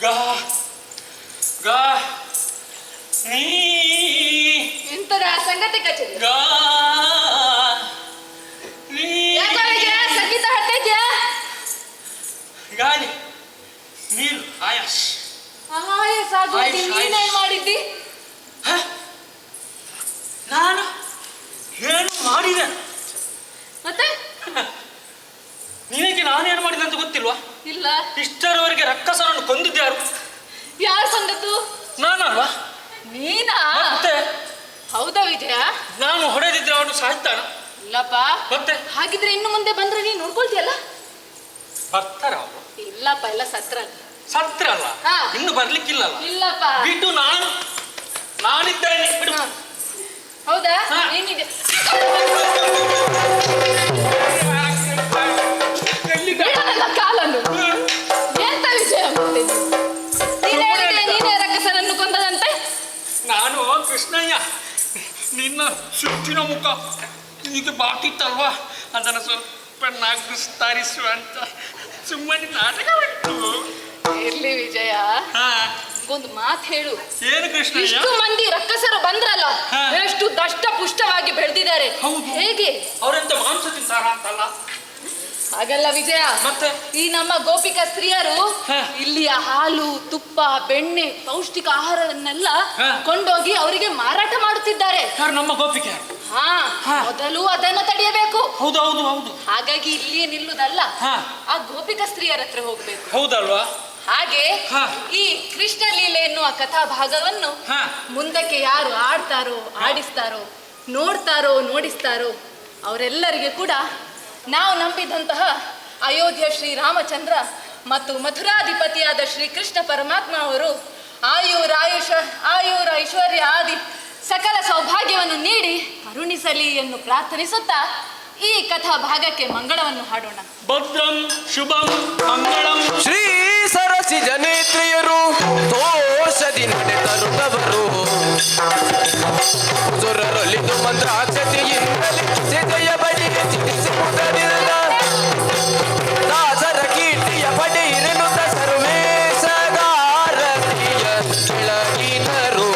[SPEAKER 3] ಗಾ ಗಾ ನೀ
[SPEAKER 6] ಎಂತರ ಸಂಗತಿ ಕಚೇರಿ
[SPEAKER 3] ಗಾ ನೀ
[SPEAKER 6] ಯಾಕೋ ವಿಜಯ ಸಂಗೀತ ಹಾಡ್ತಾ ಇದ್ಯಾ?
[SPEAKER 3] ಗಾಳಿ ನೀರು ಆಯಾಸ್
[SPEAKER 6] ಸಾಗು
[SPEAKER 3] ಆಯ್ತು,
[SPEAKER 6] ನೀನೇನ್
[SPEAKER 3] ಆಯ್ತು.
[SPEAKER 6] ಮಾಡಿದ್ದಿ?
[SPEAKER 3] ಹ? ನಾನು ಏನು ಮಾಡಿದೆ
[SPEAKER 6] ಮತ್ತೆ
[SPEAKER 3] ನಿನಗೆ ನಾನೇನು ಮಾಡಿದೆ ಅಂತ ಗೊತ್ತಿಲ್ವಾ?
[SPEAKER 6] ಇಲ್ಲ.
[SPEAKER 3] ಇಷ್ಟರವರೆಗೆ ರಕ್ಕಸನನ್ನು ಕೊಂದಿದ್ಯಾರು?
[SPEAKER 6] ಯಾರು ಸಂಗತು?
[SPEAKER 3] ನಾನಲ್ವಾ?
[SPEAKER 6] ನೀನಾ?
[SPEAKER 3] ಮತ್ತೆ
[SPEAKER 6] ಹೌದಾ ವಿಜಯ?
[SPEAKER 3] ನಾನು ಹೊಡೆದಿದ್ರೆ ಅವನು ಸಾಯ್ತಾನ?
[SPEAKER 6] ಇಲ್ಲಪ್ಪ.
[SPEAKER 3] ಮತ್ತೆ
[SPEAKER 6] ಹಾಗಿದ್ರೆ ಇನ್ನು ಮುಂದೆ ಬಂದ್ರೆ ನೀನ್ ನೋಡ್ಕೊಳ್ತೀಯಲ್ಲ?
[SPEAKER 3] ಬರ್ತಾರ ಅವರು?
[SPEAKER 6] ಇಲ್ಲಪ್ಪ, ಎಲ್ಲ ಸತ್ರ.
[SPEAKER 3] ಸತ್ರ ಅಲ್ಲ,
[SPEAKER 6] ಹಾ.
[SPEAKER 3] ಇನ್ನು ಬರ್ಲಿಕ್ಕಿಲ್ಲಲ್ಲ.
[SPEAKER 6] ಇಲ್ಲಪ್ಪ.
[SPEAKER 3] ಬಿಟ್ಟು ನಾನಿದ್ದೇನೆ ಬಿಡು.
[SPEAKER 6] ಹಾ. ಹೌದಾ?
[SPEAKER 3] ಹಾ.
[SPEAKER 6] ಏನಿದೆ? ಬಿಡಲ್ಲ ಕಾಲನ್ನು. ಎಂತ ವಿಷಯ ಮಾಡ್ತಿದ್ದಿ? ನೀನ್ ಹೇಳಿದ್ರೆ ನೀನೇ ರಕ್ಕಸನನ್ನು ಕೊಂದದಂತೆ?
[SPEAKER 3] ನಾನು ಕೃಷ್ಣಯ್ಯ ನಿನ್ನ ಸುತ್ತಿನ ಮುಖ ನಿನಗೆ ಬಾಕಿತ್ತಲ್ವಾ, ಅದನ್ನು ಸ್ವಲ್ಪ ನಗಿಸ್ತಾರಿಸು ಅಂತ ಸುಮ್ಮನೆ ನಾಟಕ ಬಿಟ್ಟು.
[SPEAKER 6] ಇರ್ಲಿ ವಿಜಯ,
[SPEAKER 3] ಹಾ,
[SPEAKER 6] ಒಂದು ಮಾತು ಹೇಳು.
[SPEAKER 3] ಏನು ಕೃಷ್ಣಯ್ಯ?
[SPEAKER 6] ಇಷ್ಟು ಮಂದಿ ರಕ್ಕಸರು ಬಂದ್ರಲ್ಲ,
[SPEAKER 3] ಹಾ.
[SPEAKER 6] ಎಷ್ಟು ದಷ್ಟ ಪುಷ್ಟವಾಗಿ ಬೆಳೆದಿದ್ದಾರೆ.
[SPEAKER 3] ಹೌದು.
[SPEAKER 6] ಹೇಗೆ?
[SPEAKER 3] ಅವರೆಂತ ಮಾಂಸ ತಿಂತಾರ ಅಂತಲ್ಲ?
[SPEAKER 6] ಹಾಗಲ್ಲ ವಿಜಯ,
[SPEAKER 3] ಮತ್ತೆ
[SPEAKER 6] ಈ ನಮ್ಮ ಗೋಪಿಕಾ ಸ್ತ್ರೀಯರು
[SPEAKER 3] ಹಾ.
[SPEAKER 6] ಇಲ್ಲಿಯ ಹಾಲು, ತುಪ್ಪ, ಬೆಣ್ಣೆ, ಪೌಷ್ಟಿಕ ಆಹಾರವನ್ನೆಲ್ಲ
[SPEAKER 3] ಹಾ.
[SPEAKER 6] ಕೊಂಡೋಗಿ ಅವರಿಗೆ ಮಾರಾಟ ಮಾಡುತ್ತಿದ್ದಾರೆ.
[SPEAKER 3] ಯಾರು? ನಮ್ಮ ಗೋಪಿಕೆ?
[SPEAKER 6] ಹಾ,
[SPEAKER 3] ಹಾ.
[SPEAKER 6] ಮೊದಲು ಅದನ್ನು ತಡೆಯಬೇಕು.
[SPEAKER 3] ಹೌದು ಹೌದು ಹೌದು.
[SPEAKER 6] ಹಾಗಾಗಿ ಇಲ್ಲಿಯೇ ನಿಲ್ಲುದಲ್ಲ,
[SPEAKER 3] ಹಾ.
[SPEAKER 6] ಆ ಗೋಪಿಕಾ ಸ್ತ್ರೀಯರ ಹತ್ರ ಹೋಗ್ಬೇಕು.
[SPEAKER 3] ಹೌದಲ್ವಾ?
[SPEAKER 6] ಹಾಗೆ
[SPEAKER 3] ಹಾ.
[SPEAKER 6] ಈ ಕೃಷ್ಣ ಲೀಲೆ ಎನ್ನುವ ಕಥಾ ಭಾಗವನ್ನು
[SPEAKER 3] ಹಾ.
[SPEAKER 6] ಮುಂದಕ್ಕೆ ಯಾರು ಆಡ್ತಾರೋ, ಆಡಿಸ್ತಾರೋ, ನೋಡ್ತಾರೋ, ನೋಡಿಸ್ತಾರೋ ಅವರೆಲ್ಲರಿಗೆ ಕೂಡ ನಾವು ನಂಬಿದಂತಹ ಅಯೋಧ್ಯ ಶ್ರೀರಾಮಚಂದ್ರ ಮತ್ತು ಮಥುರಾಧಿಪತಿಯಾದ ಶ್ರೀಕೃಷ್ಣ ಪರಮಾತ್ಮ ಅವರು ಆಯುರ ಐಶ್ವರ್ಯ ಆದಿ ಸಕಲ ಸೌಭಾಗ್ಯವನ್ನು ನೀಡಿ ಕರುಣಿಸಲಿ ಎಂದು ಪ್ರಾರ್ಥನಿಸುತ್ತಾ ಈ ಕಥಾ ಭಾಗಕ್ಕೆ ಮಂಗಳವನ್ನು ಹಾಡೋಣ.
[SPEAKER 3] ಭದ್ರಂ ಶುಭಂ ಮಂಗಳಂ.
[SPEAKER 1] ಶ್ರೀ ಸರಸಿ ಜನೇತ್ರಿಯರು ದೋಷದಿ ನಡೆತರುತ್ತವರು ಸುರರೊಲಿದು ಮಂತ್ರಾಕ್ಷತೆಯಿಂದಲೇ ಜಯ ಬಡಿಗೆ ಚಿಕಿತ್ಸಿಸುವುದರಿಂದ ದಾಸರ ಕೀರ್ತಿಯ ಪಡೆಯಿರೆನುತ್ತ ಸರ್ವೇಶಗಾರತಿಯ ಕೆಳಗಿನರು